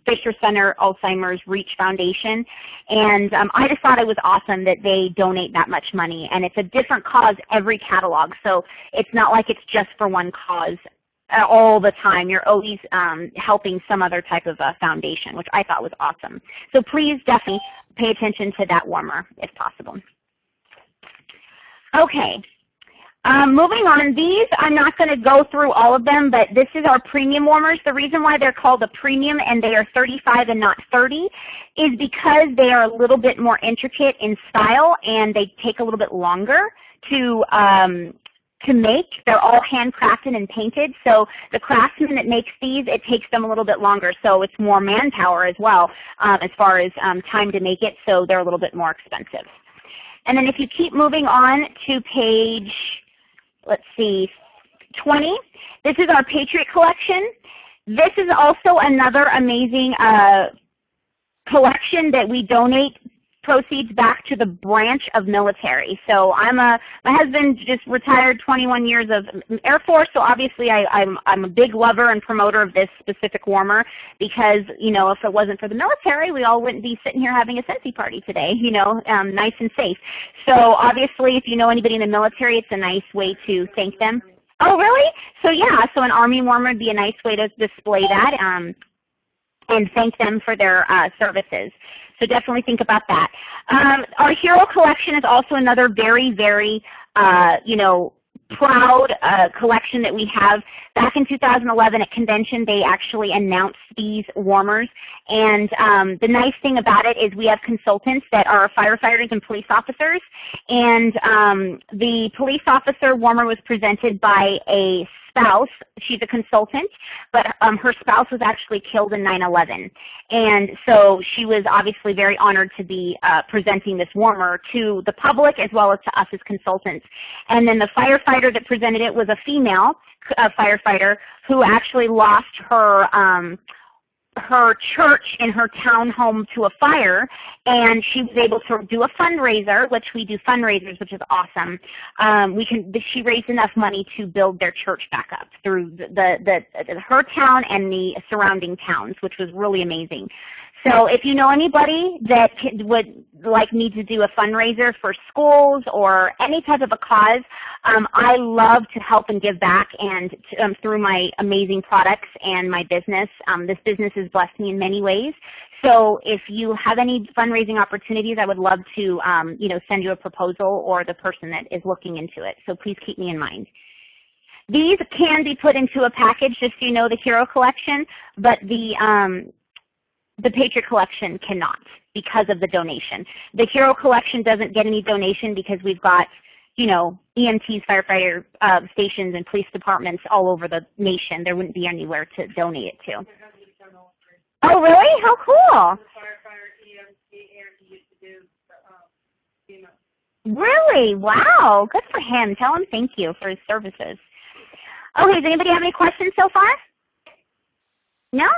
Fisher Center Alzheimer's Reach Foundation. And I just thought it was awesome that they donate that much money. And it's a different cause every catalog. So it's not like it's just for one cause all the time. You're always helping some other type of foundation, which I thought was awesome. So please definitely pay attention to that warmer if possible. Okay. Moving on, these, I'm not going to go through all of them, but this is our premium warmers. The reason why they're called a premium and they are 35 and not 30 is because they are a little bit more intricate in style and they take a little bit longer to make. They're all handcrafted and painted, so the craftsman that makes these, it takes them a little bit longer, so it's more manpower as well as far as time to make it, so they're a little bit more expensive. And then if you keep moving on to page, let's see, 20, this is our Patriot Collection. This is also another amazing collection that we donate proceeds back to the branch of military. So my husband just retired 21 years of Air Force, so obviously I'm a big lover and promoter of this specific warmer because, you know, if it wasn't for the military, we all wouldn't be sitting here having a Scentsy party today, you know, nice and safe. So obviously if you know anybody in the military, it's a nice way to thank them. Oh, really? So yeah, so an Army warmer would be a nice way to display that and thank them for their services. So definitely think about that. Our Hero Collection is also another very, very, you know, proud collection that we have. Back in 2011 at convention, they actually announced these warmers, and the nice thing about it is we have consultants that are firefighters and police officers, and the police officer warmer was presented by a spouse. She's a consultant, but her spouse was actually killed in 9/11, and so she was obviously very honored to be presenting this warmer to the public as well as to us as consultants. And then the firefighter that presented it was a female firefighter who actually lost her church in her townhome to a fire, and she was able to do a fundraiser, which we do fundraisers, which is awesome. She raised enough money to build their church back up through her town and the surrounding towns, which was really amazing. So if you know anybody that would like me to do a fundraiser for schools or any type of a cause, I love to help and give back, and through my amazing products and my business. This business has blessed me in many ways. So if you have any fundraising opportunities, I would love to send you a proposal or the person that is looking into it. So please keep me in mind. These can be put into a package, just so you know, the Hero Collection, but the Patriot Collection cannot because of the donation. The Hero Collection doesn't get any donation because we've got, EMTs, firefighter stations, and police departments all over the nation. There wouldn't be anywhere to donate it to. Oh, really? How cool. Really? Wow. Good for him. Tell him thank you for his services. Okay, does anybody have any questions so far? No?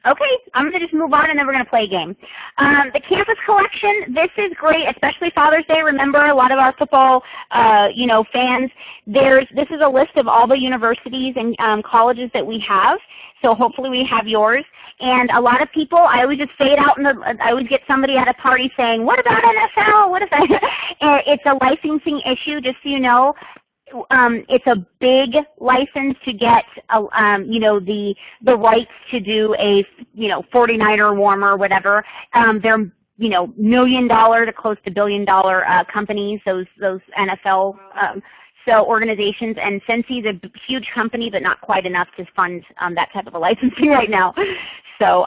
Okay, I'm going to just move on, and then we're going to play a game. The campus collection, this is great, especially Father's Day. Remember, a lot of our football, fans, this is a list of all the universities and colleges that we have, so hopefully we have yours. And a lot of people, I always just say it out, I always get somebody at a party saying, what about NFL? What if It's a licensing issue, just so you know. It's a big license to get, the rights to do a, 49er warmer or whatever. They're, $1 million to close to $1 billion companies, those NFL organizations. And Scentsy is a huge company, but not quite enough to fund that type of a licensing right now. So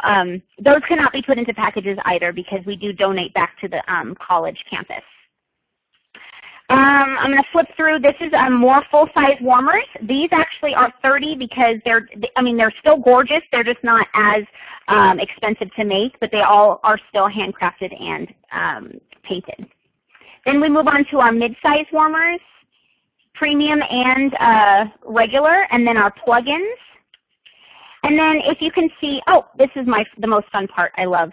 those cannot be put into packages either, because we do donate back to the college campus. I'm going to flip through. This is more full-size warmers. These actually are $30 because they're still gorgeous. They're just not as expensive to make, but they all are still handcrafted and painted. Then we move on to our mid-size warmers, premium and regular, and then our plug-ins. And then if you can see, this is the most fun part I love.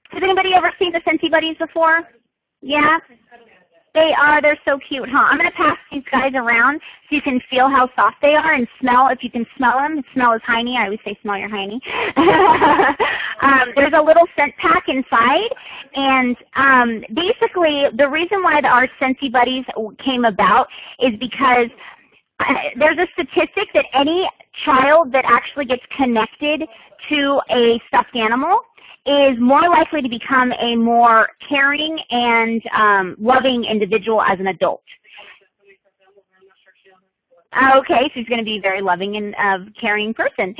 Has anybody ever seen the Scentsy Buddies before? Yeah? They're so cute, huh? I'm going to pass these guys around so you can feel how soft they are and smell, if you can smell them. Smell is hiney. I always say smell your hiney. There's a little scent pack inside, and basically the reason why our Scentsy Buddies came about is because there's a statistic that any child that actually gets connected to a stuffed animal is more likely to become a more caring and loving individual as an adult. Okay, so he's going to be a very loving and caring person.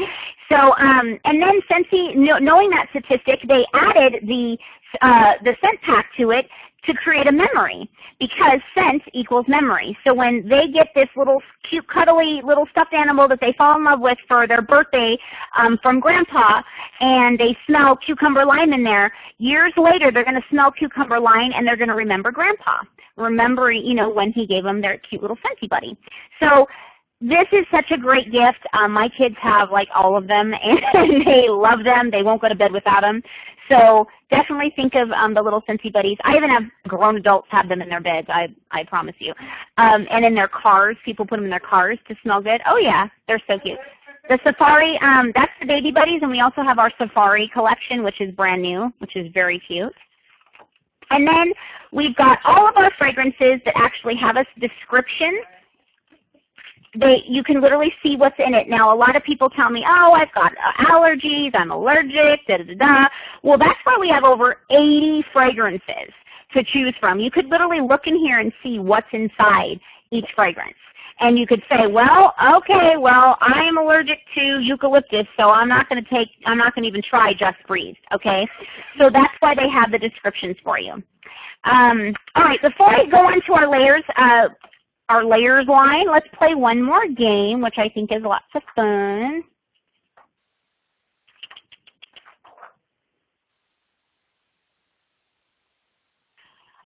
So, and then Scentsy, knowing that statistic, they added the scent pack to it to create a memory, because scent equals memory. So when they get this little cute, cuddly little stuffed animal that they fall in love with for their birthday from Grandpa, and they smell cucumber lime in there, years later they're going to smell cucumber lime and they're going to remember Grandpa, remembering, when he gave them their cute little Scentsy Buddy. So this is such a great gift. My kids have all of them, and they love them. They won't go to bed without them. So definitely think of the little Scentsy Buddies. I even have grown adults have them in their beds, I promise you. And in their cars, people put them in their cars to smell good. Oh yeah, they're so cute. The Safari, that's the Baby Buddies, and we also have our Safari collection, which is brand new, which is very cute. And then we've got all of our fragrances that actually have a description. You can literally see what's in it. Now, a lot of people tell me, I've got allergies, I'm allergic, da-da-da-da. Well, that's why we have over 80 fragrances to choose from. You could literally look in here and see what's inside each fragrance. And you could say, well, okay, well, I am allergic to eucalyptus, so I'm not going to even try Just Breathe, okay? So that's why they have the descriptions for you. All right, before I go on to our layers line, let's play one more game, which I think is lots of fun.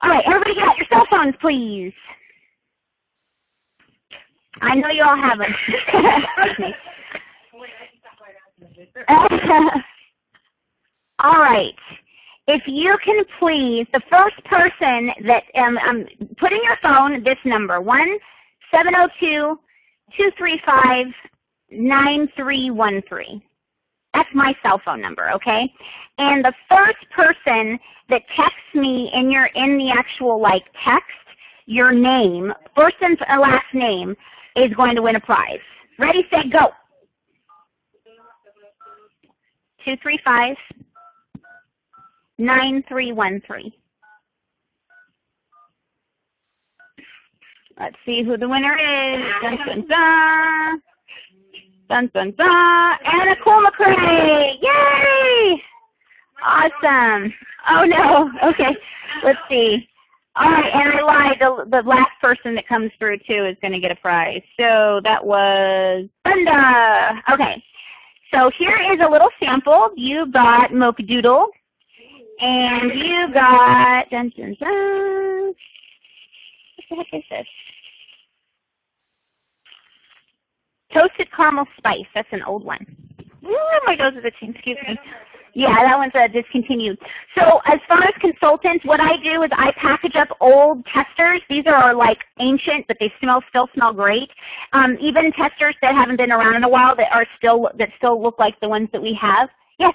All right, everybody get out your cell phones, please. I know you all have them. All right. If you can please, the first person that, put in your phone this number, 1-702-235-9313. That's my cell phone number, okay? And the first person that texts me in the actual, like, text, your name, first and last name, is going to win a prize. Ready, set, go. 235-9313. Let's see who the winner is. Dun, dun, dun. Dun, dun, dun. Anna McCrae. Yay! Awesome. Oh, no. Okay. Let's see. All right, and I lied. The last person that comes through, too, is going to get a prize. So that was Brenda. Okay. So here is a little sample. You got Mocha Doodle. And you got, dun, dun, dun. What the heck is this? Toasted Caramel Spice. That's an old one. Ooh, my nose is itching. Excuse me. Yeah, that one's discontinued. So as far as consultants, what I do is I package up old testers. These are like ancient, but they still smell great. Even testers that haven't been around in a while that still look like the ones that we have. Yes.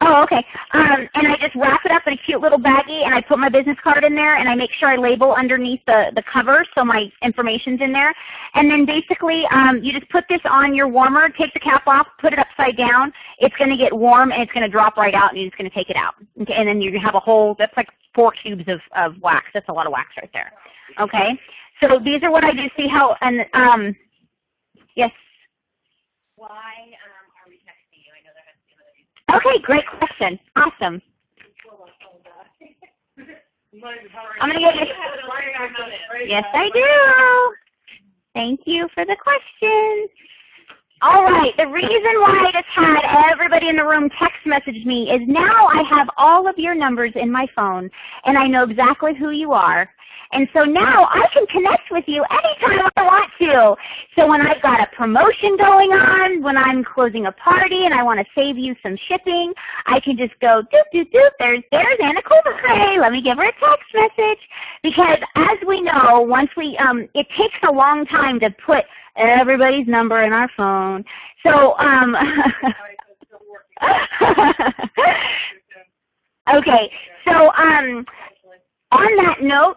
Oh, okay. And I just wrap it up in a cute little baggie, and I put my business card in there, and I make sure I label underneath the cover so my information's in there. And then basically, you just put this on your warmer, take the cap off, put it upside down. It's going to get warm, and it's going to drop right out, and you're just going to take it out. Okay? And then you have a whole, that's like 4 cubes of wax. That's a lot of wax right there. Okay? So these are what I do. See how, and, yes? Why are we texting you? I know that has to do with it. Okay, great question. Awesome. I'm going to get you. Yes, I do. Thank you for the question. All right, the reason why I just had everybody in the room text message me is now I have all of your numbers in my phone, and I know exactly who you are. And so now I can connect with you anytime I want to. So when I've got a promotion going on, when I'm closing a party and I want to save you some shipping, I can just go, doop, doop, doop, there's Anna McCrae. Let me give her a text message. Because as we know, once we, it takes a long time to put everybody's number in our phone. So, okay, so on that note,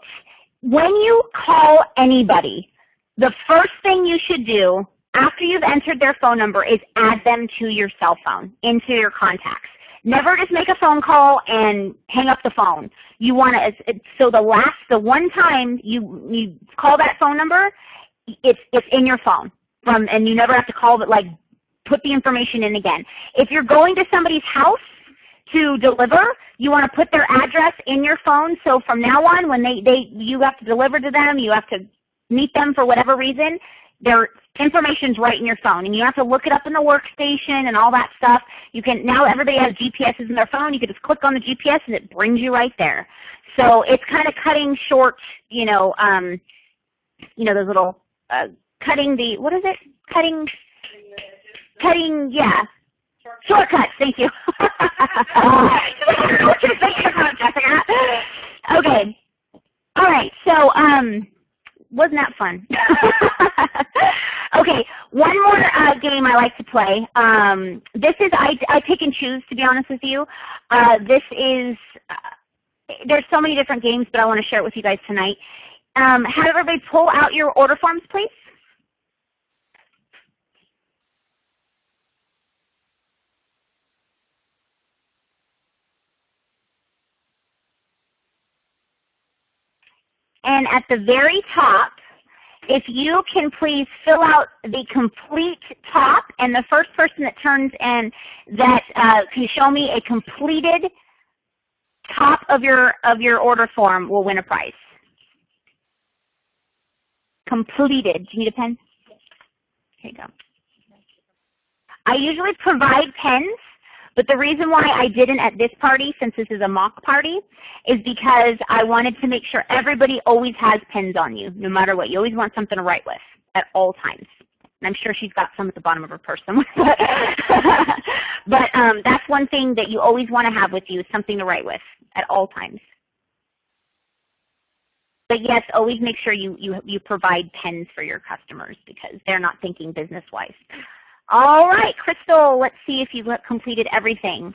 when you call anybody, the first thing you should do after you've entered their phone number is add them to your cell phone, into your contacts. Never just make a phone call and hang up the phone. You want to, so the one time you call that phone number, it's in your phone, and you never have to call, but like put the information in again. If you're going to somebody's house to deliver, you want to put their address in your phone. So from now on, when you have to deliver to them, you have to meet them for whatever reason, their information's right in your phone, and you have to look it up in the workstation and all that stuff. You can now everybody has GPSs in their phone. You can just click on the GPS and it brings you right there. So it's kind of cutting short, those little cutting the what is it? Cutting, yeah. Shortcuts, thank you. Okay. All right, so wasn't that fun? Okay, one more game I like to play. This is, I pick and choose, to be honest with you. This is, there's so many different games, but I want to share it with you guys tonight. Have everybody pull out your order forms, please. and at the very top, if you can please fill out the complete top, and the first person that turns in that can show me a completed top of your order form will win a prize. Completed. Do you need a pen? Here you go. I usually provide pens, but the reason why I didn't at this party, since this is a mock party, is because I wanted to make sure everybody always has pens on you, no matter what. You always want something to write with at all times. And I'm sure she's got some at the bottom of her purse somewhere. But that's one thing that you always want to have with you, is something to write with at all times. But yes, always make sure you provide pens for your customers because they're not thinking business-wise. All right, Crystal, let's see if you've completed everything.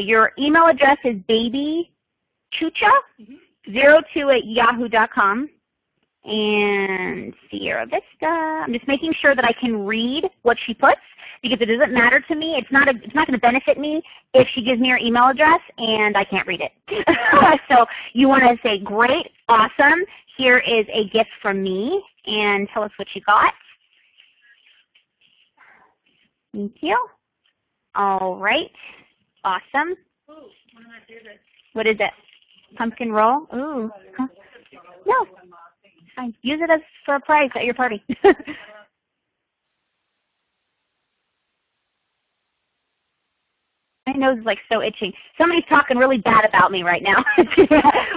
Your email address is babychucha02@yahoo.com. And Sierra Vista. I'm just making sure that I can read what she puts because it doesn't matter to me. It's not going to benefit me if she gives me her email address and I can't read it. So you want to say, great, awesome. Here is a gift from me, and tell us what you got. Thank you. All right. Awesome. Ooh, one of my favorites. What is it? Pumpkin roll? Ooh. Huh? No. Fine. Use it as for a prize at your party. My nose is like so itching. Somebody's talking really bad about me right now.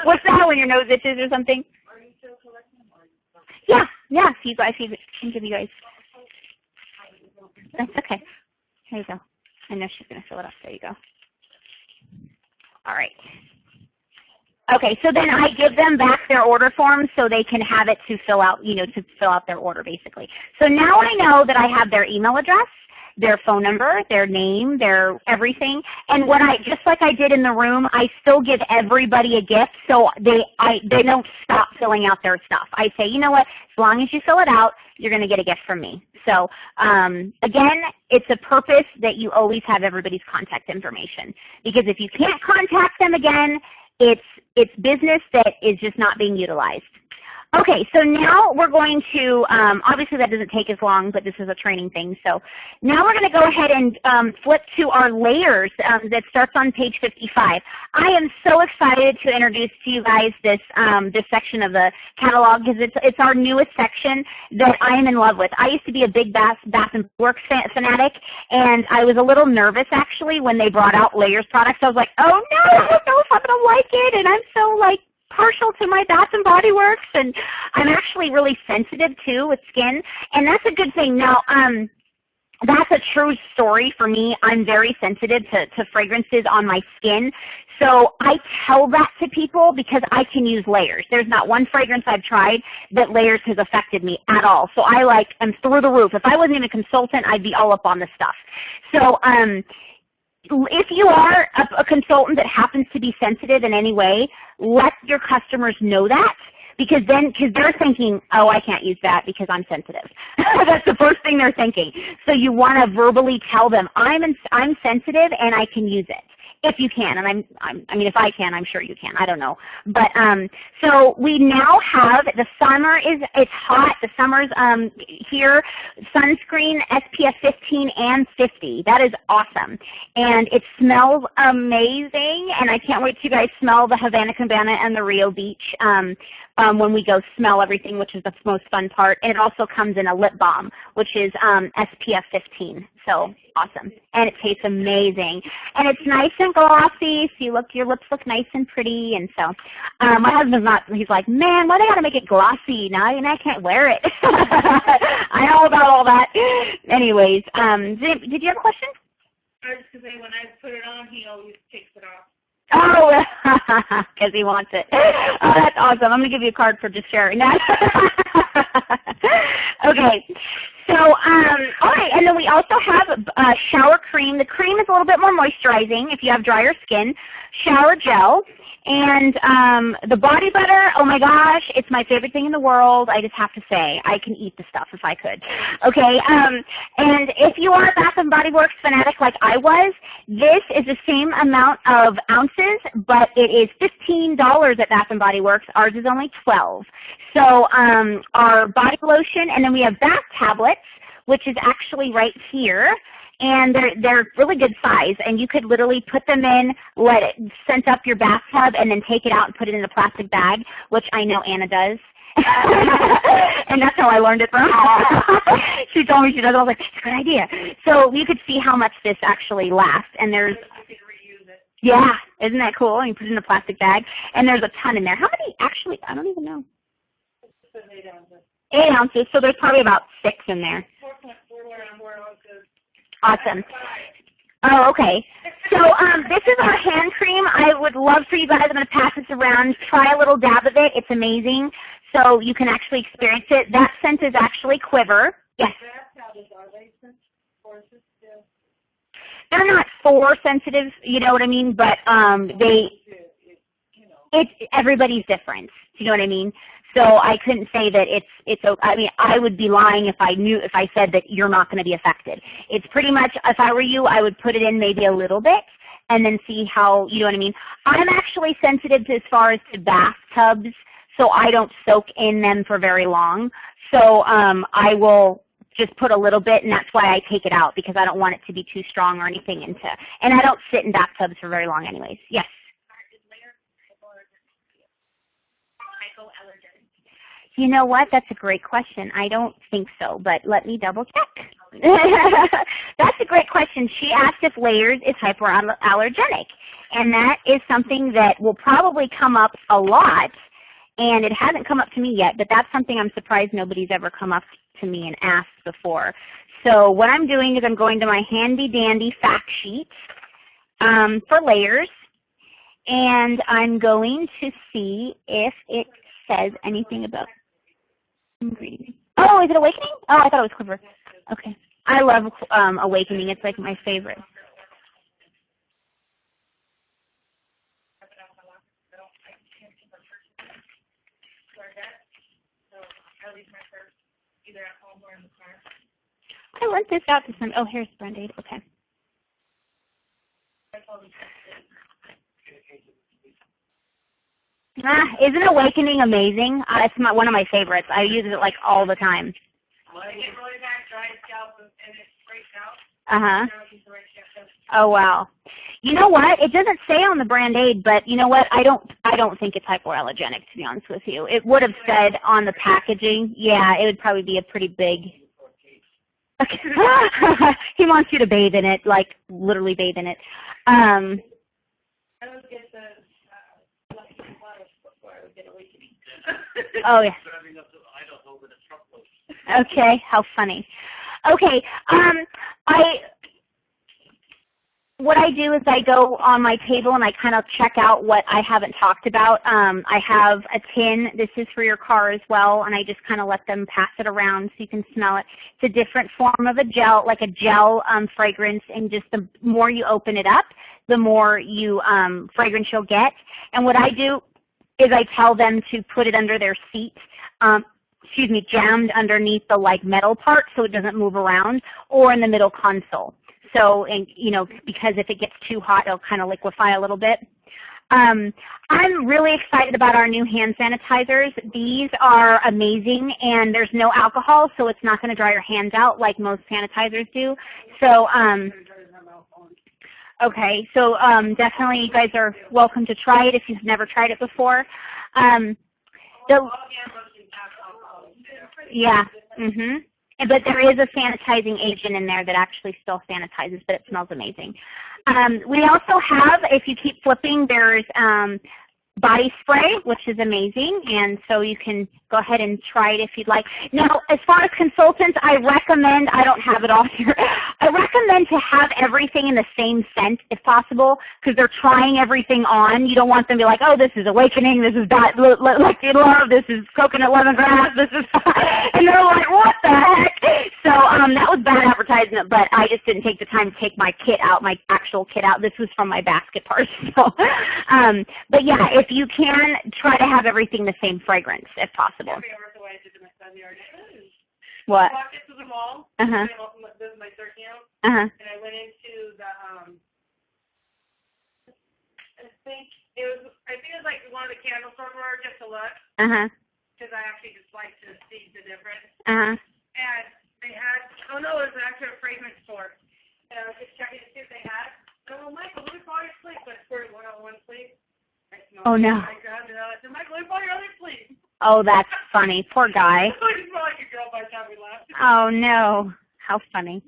What's that when your nose itches or something? Are you still collecting? Yeah. If you guys can give you guys. That's okay. Here you go. I know she's going to fill it up. There you go. All right. Okay, so then I give them back their order form so they can have it to fill out, to fill out their order basically. So now I know that I have their email address, their phone number, their name, their everything. And what just like I did in the room, I still give everybody a gift so they don't stop filling out their stuff. I say, you know what, as long as you fill it out, you're going to get a gift from me. So again, it's a purpose that you always have everybody's contact information. Because if you can't contact them again, it's business that is just not being utilized. Okay, so now we're going to, obviously that doesn't take as long, but this is a training thing. So now we're going to go ahead and flip to our layers that starts on page 55. I am so excited to introduce to you guys this section of the catalog because it's our newest section that I am in love with. I used to be a big Bath and Works fanatic, and I was a little nervous actually when they brought out layers products. I was like, oh no, I don't know if I'm going to like it, and I'm so like partial to my Bath and Body Works, and I'm actually really sensitive too with skin, and that's a good thing. Now, that's a true story for me. I'm very sensitive to fragrances on my skin, so I tell that to people because I can use layers. There's not one fragrance I've tried that layers has affected me at all. So I am through the roof. If I wasn't even a consultant, I'd be all up on this stuff. So if you are a consultant that happens to be sensitive in any way, let your customers know that because they're thinking, oh, I can't use that because I'm sensitive. That's the first thing they're thinking. So you want to verbally tell them, I'm sensitive and I can use it. If you can, and I mean, if I can, I'm sure you can. I don't know, but so we now have the summer it's hot. The summer's here. Sunscreen SPF 15 and 50. That is awesome, and it smells amazing. And I can't wait to you guys smell the Havana Cabana and the Rio Beach when we go smell everything, which is the most fun part. And it also comes in a lip balm, which is SPF 15. So awesome. And it tastes amazing. And it's nice and glossy, so your lips look nice and pretty. And so my husband's he's like, man, why they got to make it glossy? Now I can't wear it. I know about all that. Anyways, did you have a question? I was going to say, when I put it on, he always takes it off. Oh, because he wants it. Oh, that's awesome. I'm going to give you a card for just sharing that. Okay. So, all right, and then we also have shower cream. The cream is a little bit more moisturizing if you have drier skin. Shower gel, And the body butter, oh my gosh, it's my favorite thing in the world. I just have to say, I can eat the stuff if I could. Okay, and if you are a Bath & Body Works fanatic like I was, this is the same amount of ounces, but it is $15 at Bath & Body Works. Ours is only $12. So our body lotion, and then we have bath tablets, which is actually right here. And they're really good size, and you could literally put them in, let it scent up your bathtub, and then take it out and put it in a plastic bag, which I know Anna does. And that's how I learned it from her. She told me she does it. I was like, it's a good idea. So you could see how much this actually lasts. And there's, yeah, isn't that cool? And you put it in a plastic bag, and there's a ton in there. How many actually? I don't even know. 8 ounces, so there's probably about 6 in there. 4.4 ounces. Awesome. Oh, okay. So this is our hand cream. I would love for you guys, I'm going to pass this around. Try a little dab of it. It's amazing. So you can actually experience it. That scent is actually Quiver. Yes. They're not for sensitive, you know what I mean, but everybody's different. Do you know what I mean? So I couldn't say that it's. I mean, I would be lying if I said that you're not going to be affected. It's pretty much, if I were you, I would put it in maybe a little bit and then see how, you know what I mean. I'm actually sensitive to as far as to bathtubs, so I don't soak in them for very long. So I will just put a little bit, and that's why I take it out, because I don't want it to be too strong or anything and I don't sit in bathtubs for very long anyways. Yes. You know what? That's a great question. I don't think so, but let me double check. That's a great question. She asked if layers is hypoallergenic, and that is something that will probably come up a lot, and it hasn't come up to me yet, but that's something I'm surprised nobody's ever come up to me and asked before. So what I'm doing is I'm going to my handy-dandy fact sheet for layers, and I'm going to see if it says anything about ingredient. Oh, is it Awakening? Oh, I thought it was Quiver. Okay. I love Awakening. It's like my favorite. I lent this out to some. Oh, here's Brand-Aid. Okay. Isn't Awakening amazing? It's one of my favorites. I use it like all the time. Uh-huh. Oh, wow. You know what? It doesn't say on the Brand-Aid, but you know what? I don't think it's hypoallergenic, to be honest with you. It would have said on the packaging. Yeah, it would probably be a pretty big. Okay. He wants you to bathe in it, like literally bathe in it. I would get the oh, yeah. Okay, how funny. Okay, what I do is I go on my table and I kind of check out what I haven't talked about. I have a tin. This is for your car as well, and I just kind of let them pass it around so you can smell it. It's a different form of a gel, like a gel fragrance, and just the more you open it up, the more you fragrance you'll get. And what I do is I tell them to put it under their seat, jammed underneath the like metal part so it doesn't move around, or in the middle console. So, and you know, because if it gets too hot, it'll kind of liquefy a little bit. I'm really excited about our new hand sanitizers. These are amazing, and there's no alcohol, so it's not going to dry your hands out like most sanitizers do. So, okay, so definitely you guys are welcome to try it if you've never tried it before. Yeah. Mhm. But there is a sanitizing agent in there that actually still sanitizes, but it smells amazing. We also have, if you keep flipping, there's body spray, which is amazing, and so you can go ahead and try it if you'd like. Now, as far as consultants, I recommend, I don't have it all here, I recommend to have everything in the same scent if possible, because they're trying everything on. You don't want them to be like, oh, this is Awakening, this is Lucky Love, this is Coconut Lemongrass, this is, and they're like, what the heck? So that was bad advertising. guys know, but I just didn't take the time to take my kit out, my actual kit out. This was from my basket part. So, but yeah, if you can, try to have everything the same fragrance if possible. What? I walked into the mall. Uh-huh. This is my 13 ounce. Uh-huh. And I went into the I think it was like one of the candle stores just to look. Uh-huh. Because I actually just like to see the difference. Uh-huh. And they had, it was actually a fragrance store. And I was just checking to see if they had. And I'm like, Michael, let me borrow your sleeve. So I squirted one on one sleeve. Oh, no. I grabbed it out. I said, Michael, let me borrow your other sleeve. Oh, that's funny. Poor guy. I just felt like a girl by the time we left. Oh, no. How funny.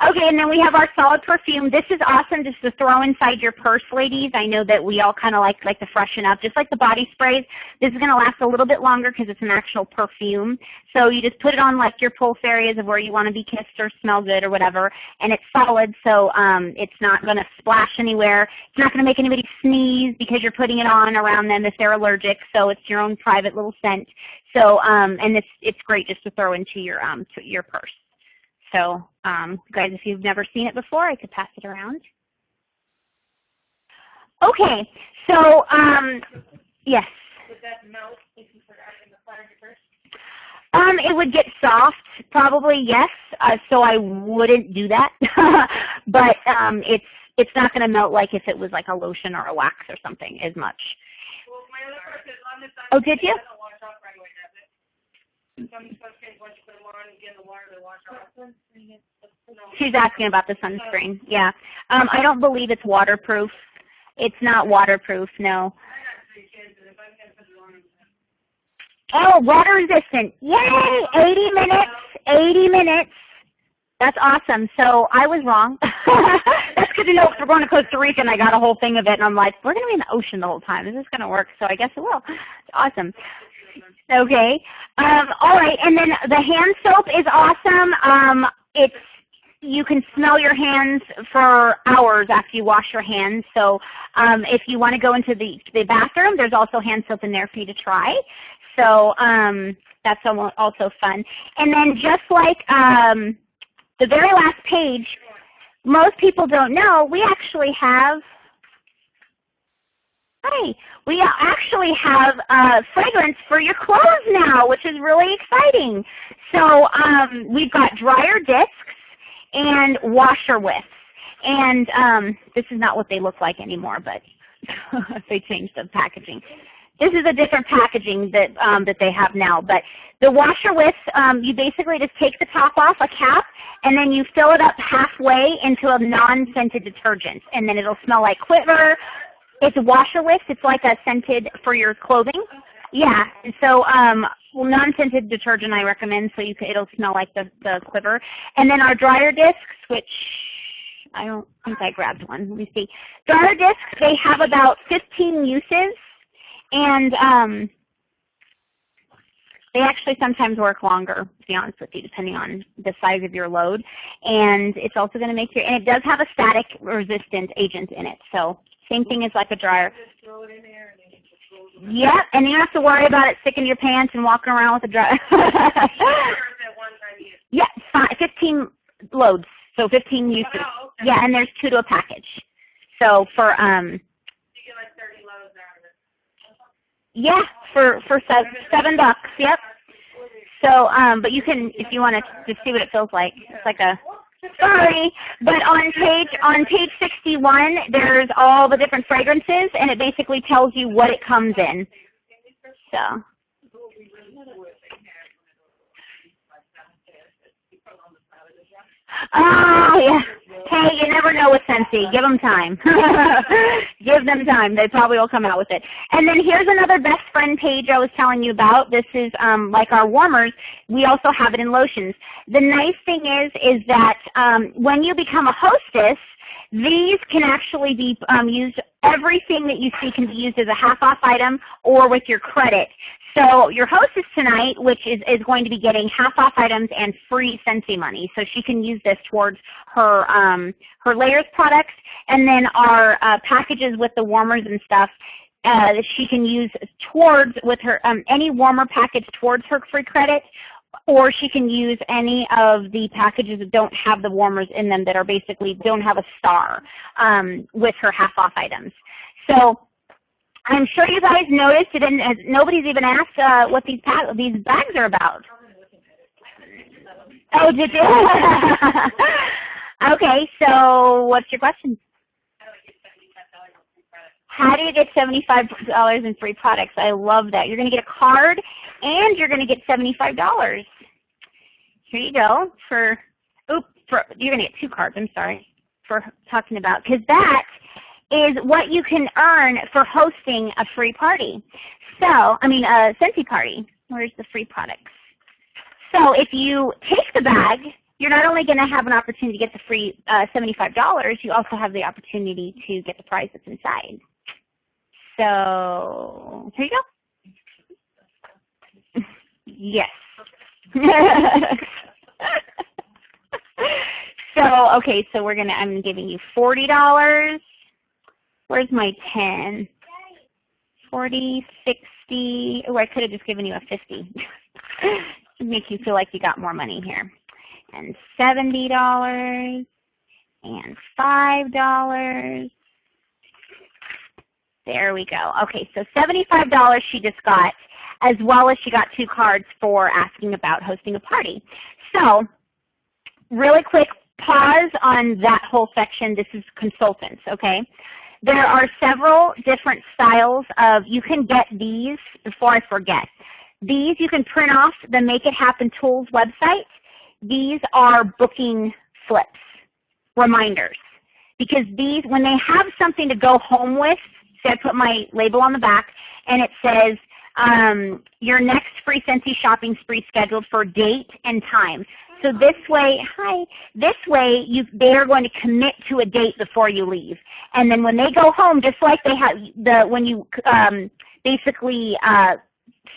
Okay, and then we have our solid perfume. This is awesome just to throw inside your purse, ladies. I know that we all kind of like to freshen up, just like the body sprays. This is going to last a little bit longer because it's an actual perfume. So you just put it on like your pulse areas of where you want to be kissed or smell good or whatever, and it's solid, so it's not going to splash anywhere. It's not going to make anybody sneeze because you're putting it on around them if they're allergic. So it's your own private little scent. So and it's great just to throw into your purse. So, guys, if you've never seen it before, I could pass it around. Okay, so, yes. Would that melt if you forgot in the fire first? It would get soft, probably, yes. So I wouldn't do that. But it's not going to melt like if it was like a lotion or a wax or something as much. Well, my other person is on this side. Oh, did you? It doesn't wash off right away, does it? Some sunscreens, once you put them on and get in the water, they wash off. She's asking about the sunscreen. Yeah. I don't believe it's waterproof. It's not waterproof, no. Oh, water resistant. Yay! 80 minutes. 80 minutes. That's awesome. So I was wrong. That's good to know because we're going to Costa Rica and I got a whole thing of it and I'm like, we're going to be in the ocean the whole time. Is this going to work? So I guess it will. It's awesome. Okay. All right. And then the hand soap is awesome. You can smell your hands for hours after you wash your hands. So if you want to go into the bathroom, there's also hand soap in there for you to try. So that's also fun. And then just like the very last page, most people don't know, we actually have fragrance for your clothes now, which is really exciting. So we've got dryer discs and washer whiffs. And this is not what they look like anymore, but they changed the packaging. This is a different packaging that they have now. But the washer whiffs, you basically just take the top off, a cap, and then you fill it up halfway into a non-scented detergent. And then it'll smell like Quiver. It's a washer whiffs. It's like a scented for your clothing. Yeah. So non-scented detergent I recommend, so it'll smell like the Quiver. And then our dryer discs, which I don't think I grabbed one. Let me see. Dryer discs, they have about 15 uses. And they actually sometimes work longer, to be honest with you, depending on the size of your load. And it's also going to make and it does have a static resistant agent in it. So same thing as like a dryer. Just throw it in there and then just roll it. Yeah, and you don't have to worry about it sticking to your pants and walking around with a dryer. Yeah, 15 loads, so 15 uses. Oh, okay. Yeah, and there's 2 to a package. So for You get like 30 loads out of it. yeah, for $7. Yep. So but you can, if you want to just see what it feels like. It's like a sorry, but on page 61, there's all the different fragrances, and it basically tells you what it comes in. So. Oh, yeah. Hey, you never know with Scentsy. Give them time. Give them time. They probably will come out with it. And then here's another best friend page I was telling you about. This is like our warmers. We also have it in lotions. The nice thing is that when you become a hostess, these can actually be used, everything that you see can be used as a half-off item or with your credit. So your hostess tonight, which is going to be getting half-off items and free Scentsy money. So she can use this towards her her layers products, and then our packages with the warmers and stuff she can use towards with her any warmer package towards her free credit, or she can use any of the packages that don't have the warmers in them, that are basically don't have a star, with her half-off items. So I'm sure you guys noticed it, and nobody's even asked what these bags are about. Oh, did you? Okay, so what's your question? How do you get $75 in free products? I love that. You're going to get a card, and you're going to get $75. Here you go. You're going to get 2 cards, I'm sorry, for talking about, because that is what you can earn for hosting a free party. A Scentsy party. Where's the free products? So if you take the bag, you're not only going to have an opportunity to get the free $75, you also have the opportunity to get the prize that's inside. So here you go. Yes. So I'm giving you $40. Where's my 10? 40, 60. Oh, I could have just given you a 50. To make you feel like you got more money here. And $70 and $5. There we go. Okay, so $75 she just got, as well as she got 2 cards for asking about hosting a party. So, really quick pause on that whole section. This is consultants, okay? There are several different styles of, you can get these, before I forget. These you can print off the Make It Happen Tools website. These are booking slips, reminders. Because these, when they have something to go home with, say I put my label on the back, and it says, your next free Scentsy shopping spree scheduled for date and time. So this way, they are going to commit to a date before you leave. And then when they go home, just like they have when you basically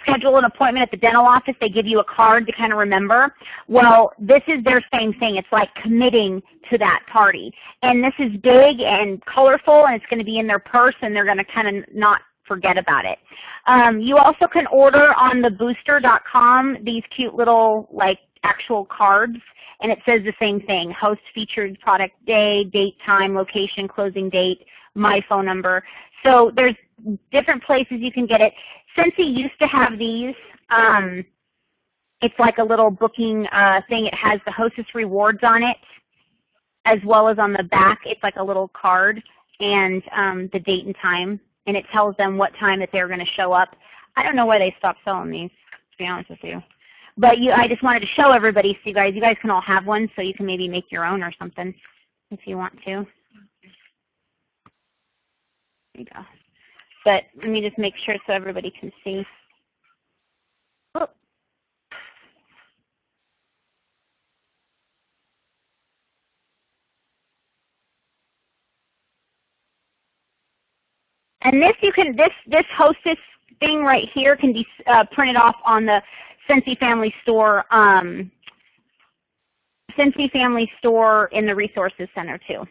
schedule an appointment at the dental office, they give you a card to kind of remember. Well, this is their same thing. It's like committing to that party. And this is big and colorful, and it's going to be in their purse, and they're going to kind of not forget about it. You also can order on the booster.com these cute little actual cards, and it says the same thing: host, featured product day, date, time, location, closing date, my phone number. So there's different places you can get it. Scentsy used to have these. It's like a little booking thing. It has the hostess rewards on it, as well as on the back. It's like a little card and the date and time, and it tells them what time that they're going to show up. I don't know why they stopped selling these, to be honest with you. But I just wanted to show everybody, so you guys can all have one, so you can maybe make your own or something if you want to. There you go. But let me just make sure so everybody can see. Oh. And this hostess thing right here can be printed off on the Scentsy Family Store, in the Resources Center too.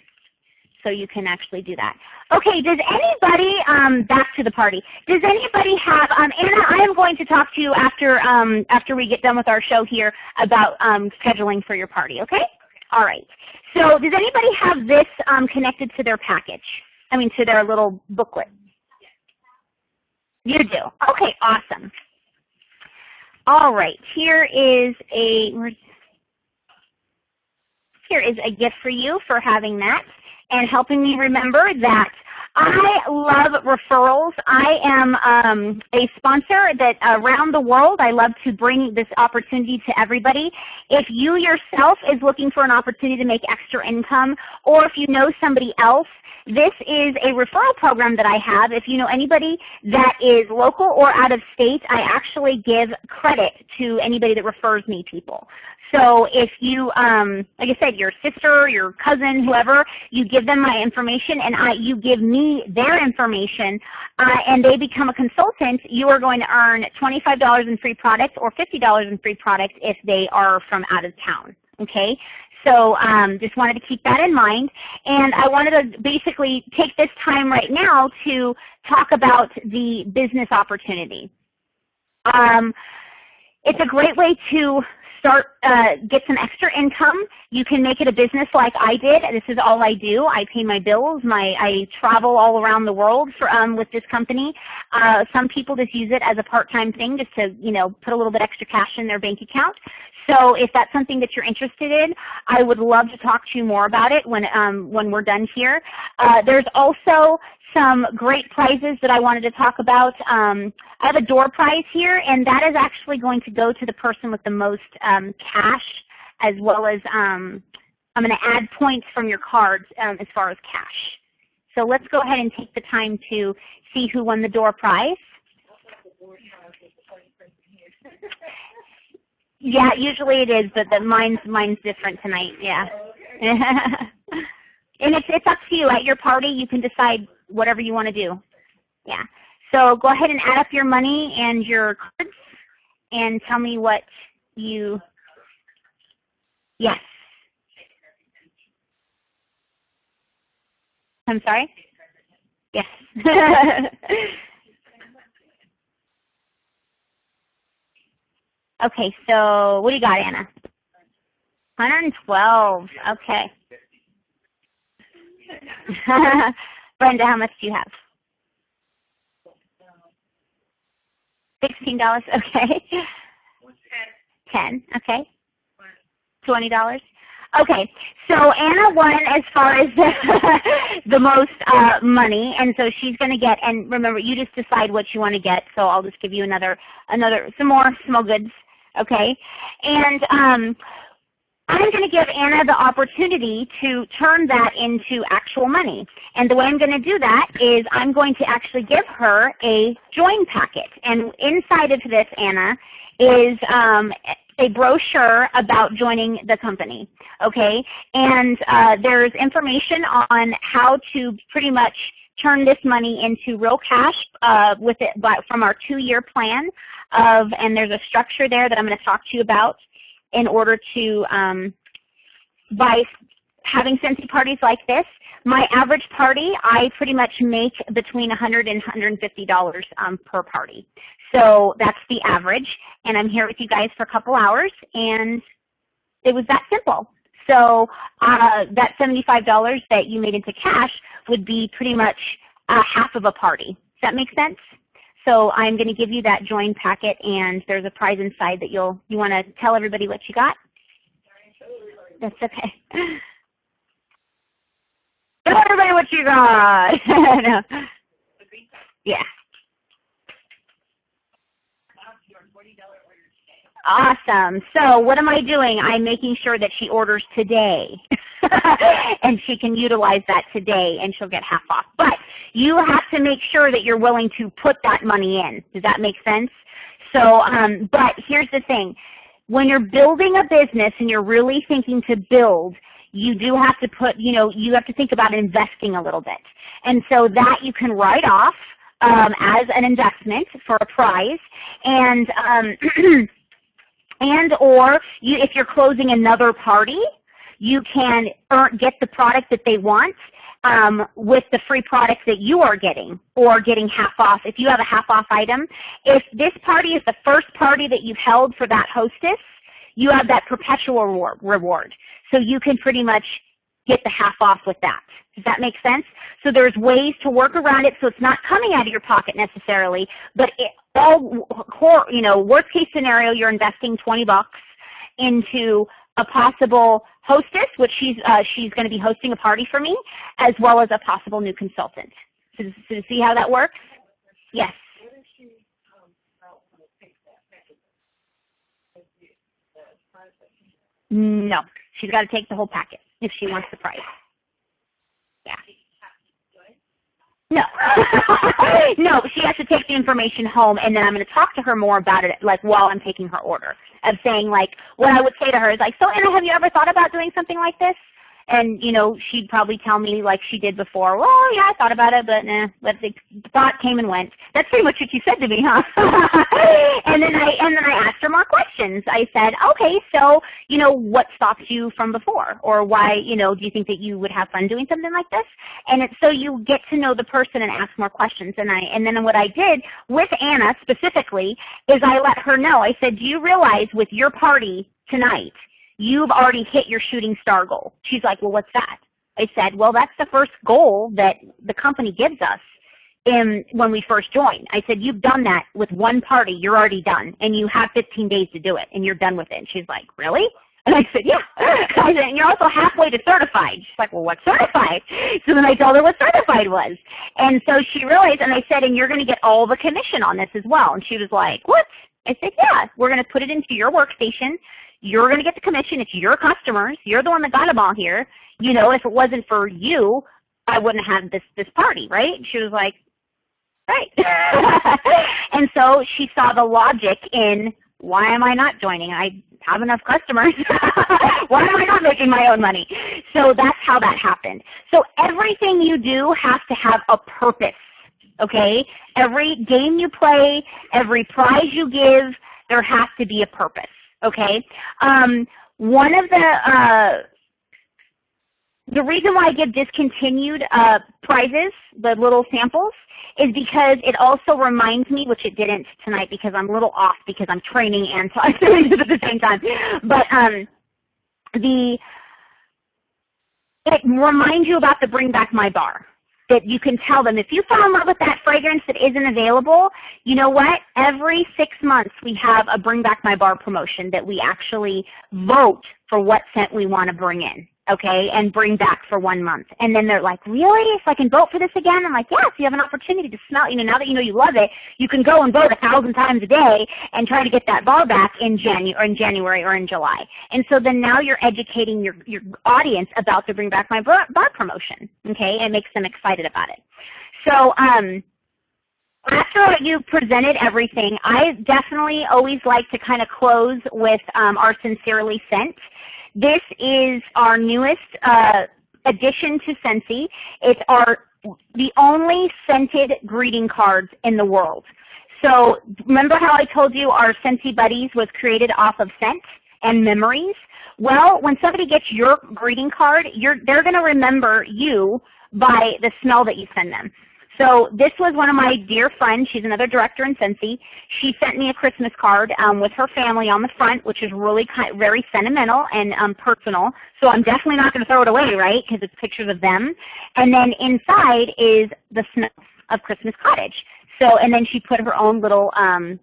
So you can actually do that. Okay, does anybody, back to the party, does anybody have, Anna, I am going to talk to you after we get done with our show here about scheduling for your party, okay? All right. So does anybody have this connected to their package? To their little booklet? You do. Okay, awesome. All right, here is a gift for you for having that and helping me remember that I love referrals. I am a sponsor that around the world, I love to bring this opportunity to everybody. If you yourself is looking for an opportunity to make extra income, or if you know somebody else, this is a referral program that I have. If you know anybody that is local or out of state, I actually give credit to anybody that refers me people. So if you, like I said, your sister, your cousin, whoever, you give them my information and you give me their information and they become a consultant, you are going to earn $25 in free products or $50 in free products if they are from out of town, okay? So just wanted to keep that in mind. And I wanted to basically take this time right now to talk about the business opportunity. It's a great way to get some extra income. You can make it a business like I did. This is all I do. I pay my bills. I travel all around the world with this company. Some people just use it as a part-time thing just to, put a little bit extra cash in their bank account. So if that's something that you're interested in, I would love to talk to you more about it when we're done here. There's also some great prizes that I wanted to talk about. I have a door prize here, and that is actually going to go to the person with the most cash, as well as I'm going to add points from your cards as far as cash. So let's go ahead and take the time to see who won the door prize. Yeah, usually it is, but mine's different tonight. Yeah, and it's up to you. At your party, you can decide whatever you want to do. Yeah. So go ahead and add up your money and your cards, and tell me what you. Yes. I'm sorry. Yes. Okay, so what do you got, Anna? 112. Okay. Brenda, how much do you have? $16. Okay. 10. Okay. $20. Okay, so Anna won as far as the most money, and so she's going to get, and remember, you just decide what you want to get, so I'll just give you some more small goods, okay? And I'm going to give Anna the opportunity to turn that into actual money. And the way I'm going to do that is I'm going to actually give her a join packet. And inside of this, Anna, is a brochure about joining the company, okay? And there's information on how to pretty much turn this money into real cash from our 2-year plan and there's a structure there that I'm going to talk to you about in order to, by having Scentsy parties like this, my average party, I pretty much make between $100 and $150 per party. So that's the average, and I'm here with you guys for a couple hours, and it was that simple. So that $75 that you made into cash would be pretty much half of a party. Does that make sense? So I'm going to give you that join packet, and there's a prize inside that you want to tell everybody what you got? That's okay. Tell everybody what you got. No. Yeah. Awesome. So what am I doing? I'm making sure that she orders today. And she can utilize that today, and she'll get half off. But you have to make sure that you're willing to put that money in. Does that make sense? So, but here's the thing. When you're building a business and you're really thinking to build, you do have to put, you have to think about investing a little bit. And so that you can write off as an investment for a prize, and or if you're closing another party, you can get the product that they want with the free product that you are getting, or getting half off. If you have a half off item, if this party is the first party that you've held for that hostess, you have that perpetual reward. So you can pretty much get the half off with that. Does that make sense? So there's ways to work around it so it's not coming out of your pocket necessarily, but worst case scenario, you're investing $20 into a possible hostess, which she's going to be hosting a party for me, as well as a possible new consultant. So see how that works? Yes. No, she's got to take the whole packet if she wants the price. Yeah. No. No, she has to take the information home, and then I'm going to talk to her more about it, like, while I'm taking her order, of saying, like, what I would say to her is, like, so, Anna, have you ever thought about doing something like this? And, she'd probably tell me, like she did before, well, yeah, I thought about it, but nah, the thought came and went. That's pretty much what you said to me, huh? And then I asked her more questions. I said, okay, so, what stopped you from before? Or why, do you think that you would have fun doing something like this? And so you get to know the person and ask more questions. And then what I did with Anna specifically is I let her know. I said, do you realize with your party tonight, you've already hit your shooting star goal. She's like, well, what's that? I said, well, that's the first goal that the company gives us when we first join. I said, you've done that with one party. You're already done. And you have 15 days to do it, and you're done with it. And she's like, really? And I said, yeah. I said, and you're also halfway to certified. She's like, well, what's certified? So then I told her what certified was. And so she realized, and I said, and you're going to get all the commission on this as well. And she was like, what? I said, yeah, we're going to put it into your workstation. You're going to get the commission. It's your customers. You're the one that got them all here. You know, if it wasn't for you, I wouldn't have this party, right? And she was like, right. And so she saw the logic in, why am I not joining? I have enough customers. Why am I not making my own money? So that's how that happened. So everything you do has to have a purpose, okay? Every game you play, every prize you give, there has to be a purpose, okay? One of the reason why I give discontinued prizes, the little samples, is because it also reminds me, which it didn't tonight because I'm a little off because I'm training and talking at the same time, but it reminds you about the Bring Back My Bar. That you can tell them, if you fall in love with that fragrance that isn't available, you know what? Every 6 months we have a Bring Back My Bar promotion that we actually vote for what scent we want to bring in, okay, and bring back for 1 month. And then they're like, really? If I can vote for this again? I'm like, yes, you have an opportunity to smell, now that you know you love it, you can go and vote 1,000 times a day and try to get that bar back in January or in July. And so then now you're educating your audience about the Bring Back My Bar promotion, okay? It makes them excited about it. So after you presented everything, I definitely always like to kind of close with our Sincerely Scent. This is our newest addition to Scentsy. It's the only scented greeting cards in the world. So remember how I told you our Scentsy Buddies was created off of scent and memories? Well, when somebody gets your greeting card, they're going to remember you by the smell that you send them. So this was one of my dear friends. She's another director in Scentsy. She sent me a Christmas card with her family on the front, which is really very sentimental and personal. So I'm definitely not going to throw it away, right, because it's pictures of them. And then inside is the smell of Christmas Cottage. So, and then she put her own little 2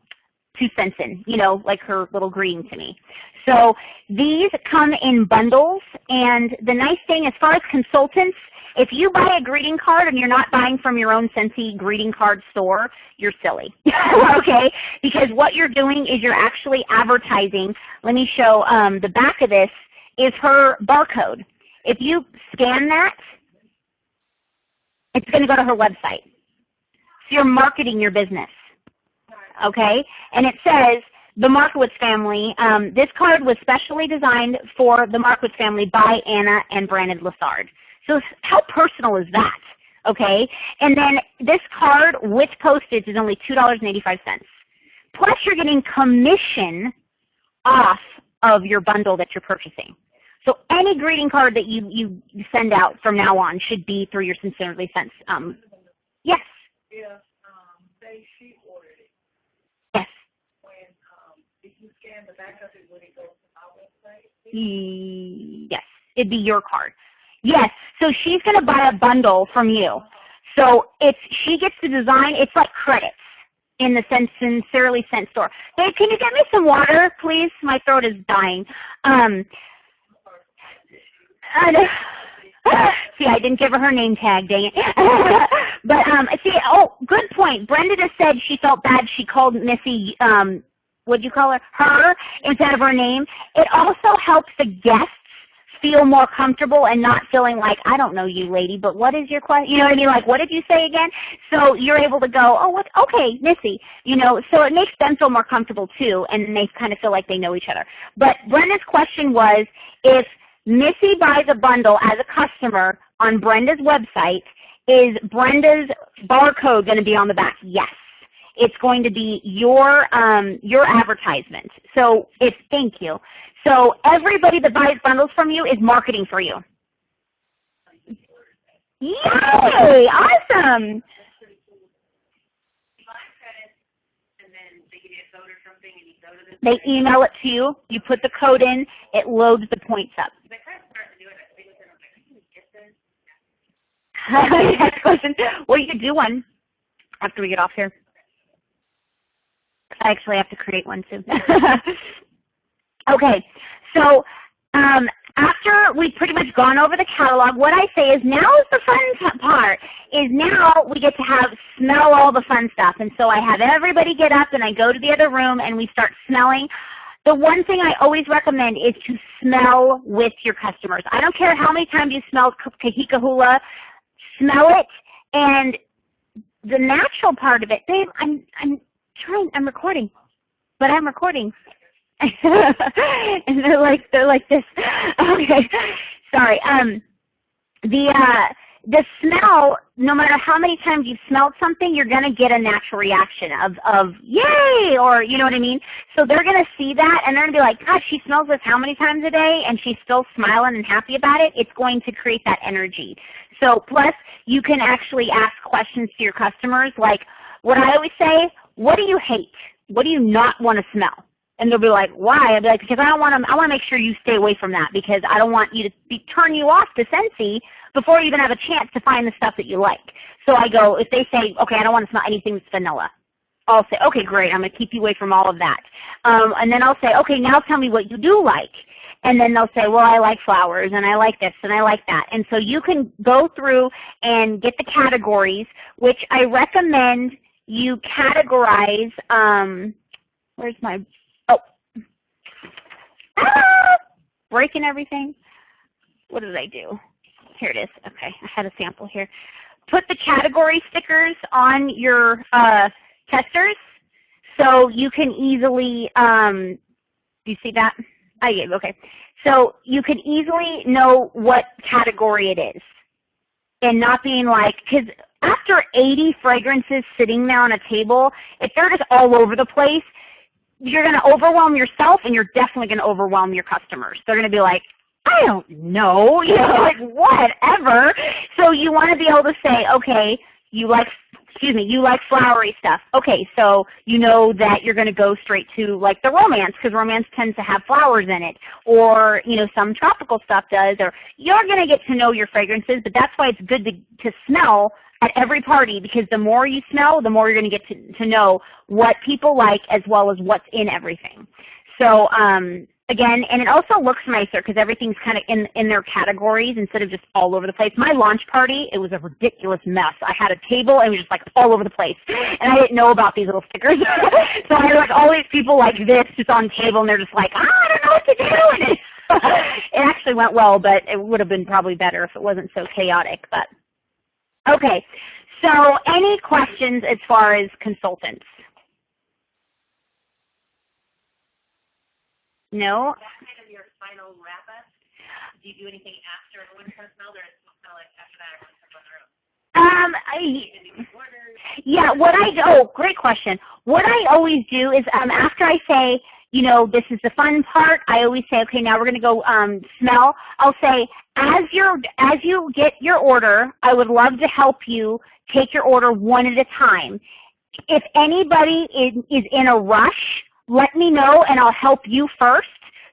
cents in, like her little greeting to me. So these come in bundles. And the nice thing, as far as consultants, if you buy a greeting card and you're not buying from your own Scentsy greeting card store, you're silly, okay? Because what you're doing is you're actually advertising. Let me show the back of this is her barcode. If you scan that, it's going to go to her website. So you're marketing your business, okay? And it says, the Markowitz family, this card was specially designed for the Markowitz family by Anna and Brandon Lessard. So how personal is that, okay? And then this card with postage is only $2.85. Plus you're getting commission off of your bundle that you're purchasing. So any greeting card that you send out from now on should be through your Sincerely Scent. Yes? Yeah, say she ordered it. Yes. When, if you scan the back of it, would it go to our website? Yes, it'd be your card. Yes, so she's going to buy a bundle from you. So she gets to design, it's like credits in the Sincerely Scent store. Babe, can you get me some water, please? My throat is dying. See, I didn't give her name tag, dang it. But, good point. Brenda just said she felt bad she called Missy, what'd you call her? Her, instead of her name. It also helps the guests feel more comfortable and not feeling like, I don't know you, lady, but what is your question? You know what I mean? Like, what did you say again? So you're able to go, oh, what? Okay, Missy. So it makes them feel more comfortable, too, and they kind of feel like they know each other. But Brenda's question was, if Missy buys a bundle as a customer on Brenda's website, is Brenda's barcode going to be on the back? Yes. It's going to be your advertisement. So thank you. So everybody that buys bundles from you is marketing for you. Yay! Awesome. And then they give you a code or something, and you go to this They email it to you. You put the code in. It loads the points up. I tried to start to do it. I think I'm like, I can get this. Next question. Well, you could do one after we get off here. I actually have to create one too. Okay, so after we've pretty much gone over the catalog, what I say is now is the fun part, is now we get to smell all the fun stuff. And so I have everybody get up and I go to the other room and we start smelling. The one thing I always recommend is to smell with your customers. I don't care how many times you smell Kahika Hula, smell it. And the natural part of it, babe, I'm recording, but I'm recording. And they're like this. Okay, sorry. The smell, no matter how many times you've smelled something, you're gonna get a natural reaction of yay, or you know what I mean. So they're gonna see that and they're gonna be like, gosh, she smells this how many times a day, and she's still smiling and happy about it. It's going to create that energy. So plus, you can actually ask questions to your customers, like what I always say: what do you hate? What do you not want to smell? And they'll be like, why? I'll be like, because I want to make sure you stay away from that, because I don't want you to turn you off to Scentsy before you even have a chance to find the stuff that you like. So I go, if they say, okay, I don't want to smell anything that's vanilla, I'll say, okay, great, I'm going to keep you away from all of that. And then I'll say, okay, now tell me what you do like. And then they'll say, well, I like flowers, and I like this, and I like that. And so you can go through and get the categories, which I recommend you categorize. Where's my... breaking everything. What did I do? Here it is. Okay, I had a sample here. Put the category stickers on your testers so you can easily, do you see that? I gave, okay. So you can easily know what category it is and not being like, because after 80 fragrances sitting there on a table, if they're just all over the place, you're going to overwhelm yourself, and you're definitely going to overwhelm your customers. They're going to be like, I don't know, like whatever. So you want to be able to say, okay, you like flowery stuff. Okay, so you know that you're going to go straight to like the romance, because romance tends to have flowers in it, or some tropical stuff does. Or you're going to get to know your fragrances, but that's why it's good to smell at every party, because the more you smell, the more you're going to get to know what people like as well as what's in everything. So again, and it also looks nicer because everything's kind of in their categories instead of just all over the place. My launch party, it was a ridiculous mess. I had a table and it was just like all over the place, and I didn't know about these little stickers. So I had like all these people like this just on the table, and they're just like, I don't know what to do. It actually went well, but it would have been probably better if it wasn't so chaotic. But okay, so any questions as far as consultants? No? That's kind of your final wrap-up. Do you do anything after everyone kind of smelled, or it's kind of like after that everyone's on their own? Oh, great question. What I always do is after I say, this is the fun part, I always say, okay, now we're going to go smell. I'll say, as you get your order, I would love to help you take your order one at a time. If anybody is in a rush, let me know and I'll help you first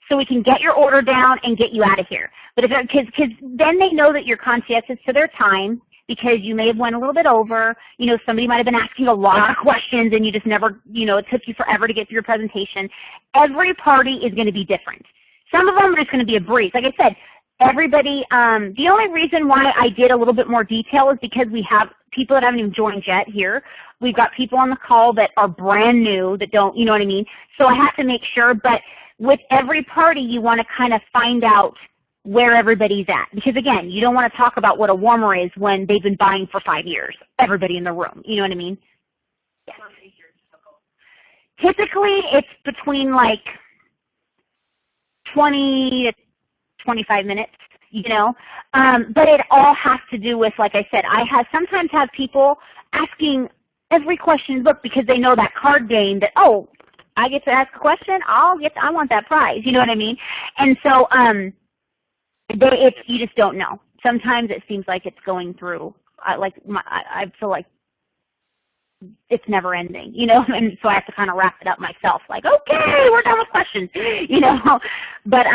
so we can get your order down and get you out of here. But because then they know that you're conscientious to their time, because you may have went a little bit over. Somebody might have been asking a lot of questions and you just never, it took you forever to get through your presentation. Every party is going to be different. Some of them are just going to be a breeze. Like I said, everybody, the only reason why I did a little bit more detail is because we have people that haven't even joined yet here. We've got people on the call that are brand new that don't, you know what I mean? So I have to make sure, but with every party you want to kind of find out where everybody's at. Because again, you don't want to talk about what a warmer is when they've been buying for 5 years. Everybody in the room, you know what I mean? Yeah. Typically it's between like 20 to 25 minutes, but it all has to do with, like I said, sometimes have people asking every question in the book because they know that card game that, oh, I get to ask a question, I want that prize, you know what I mean? And so you just don't know. Sometimes it seems like it's going through, I feel like it's never ending, you know, and so I have to kind of wrap it up myself, like, okay, we're done with questions, you know. But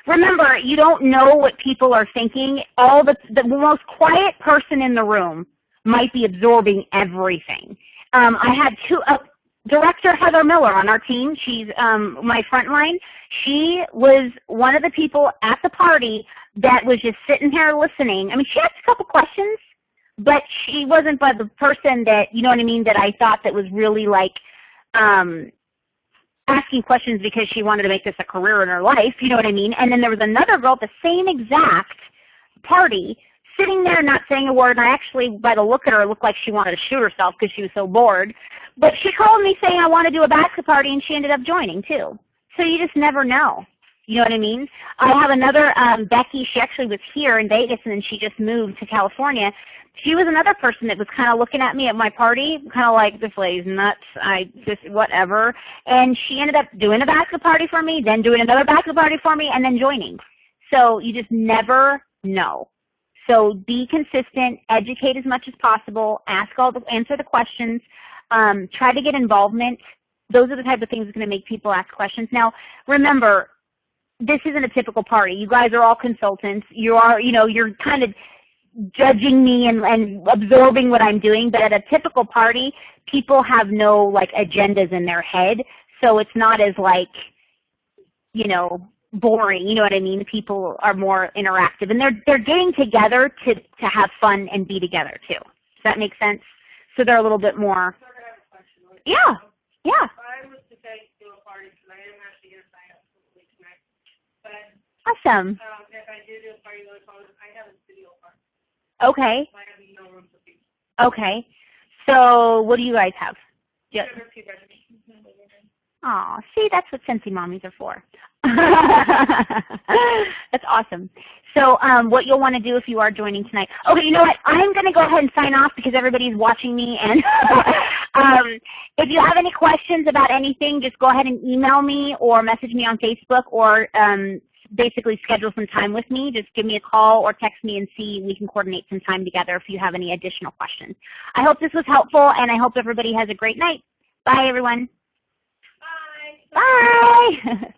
remember, you don't know what people are thinking. The most quiet person in the room might be absorbing everything. I had Director Heather Miller on our team. She's my frontline. She was one of the people at the party that was just sitting here listening. I mean, she asked a couple questions, but she wasn't the person that, you know what I mean, that I thought that was really like asking questions because she wanted to make this a career in her life, you know what I mean? And then there was another girl at the same exact party sitting there not saying a word, and I actually, by the look at her, looked like she wanted to shoot herself because she was so bored. But she called me saying, I want to do a basket party, and she ended up joining too. So you just never know. You know what I mean? I have another, Becky, she actually was here in Vegas, and then she just moved to California. She was another person that was kind of looking at me at my party, kind of like, this lady's nuts, whatever. And she ended up doing a basket party for me, then doing another basket party for me, and then joining. So you just never know. So be consistent, educate as much as possible, answer the questions, try to get involvement. Those are the type of things that's going to make people ask questions. Now, remember, this isn't a typical party. You guys are all consultants. You're kind of judging me and absorbing what I'm doing, but at a typical party, people have no, like, agendas in their head, so it's not as, like, you know, boring, you know what I mean? People are more interactive, and they're getting together to have fun and be together too. Does that make sense? So they're a little bit more. So I have a question. Yeah. If I was to take to a party, because I am actually going to sign up tonight, but Awesome. if I do a party really fun, I have a studio part. Okay. So I have no room for people. Okay. So what do you guys have? Yeah. Aw, see, that's what Scentsy mommies are for. That's awesome. So what you'll want to do if you are joining tonight. Okay, you know what? I'm going to go ahead and sign off because everybody's watching me. And if you have any questions about anything, just go ahead and email me or message me on Facebook or basically schedule some time with me. Just give me a call or text me and see we can coordinate some time together if you have any additional questions. I hope this was helpful, and I hope everybody has a great night. Bye, everyone. Bye. Bye.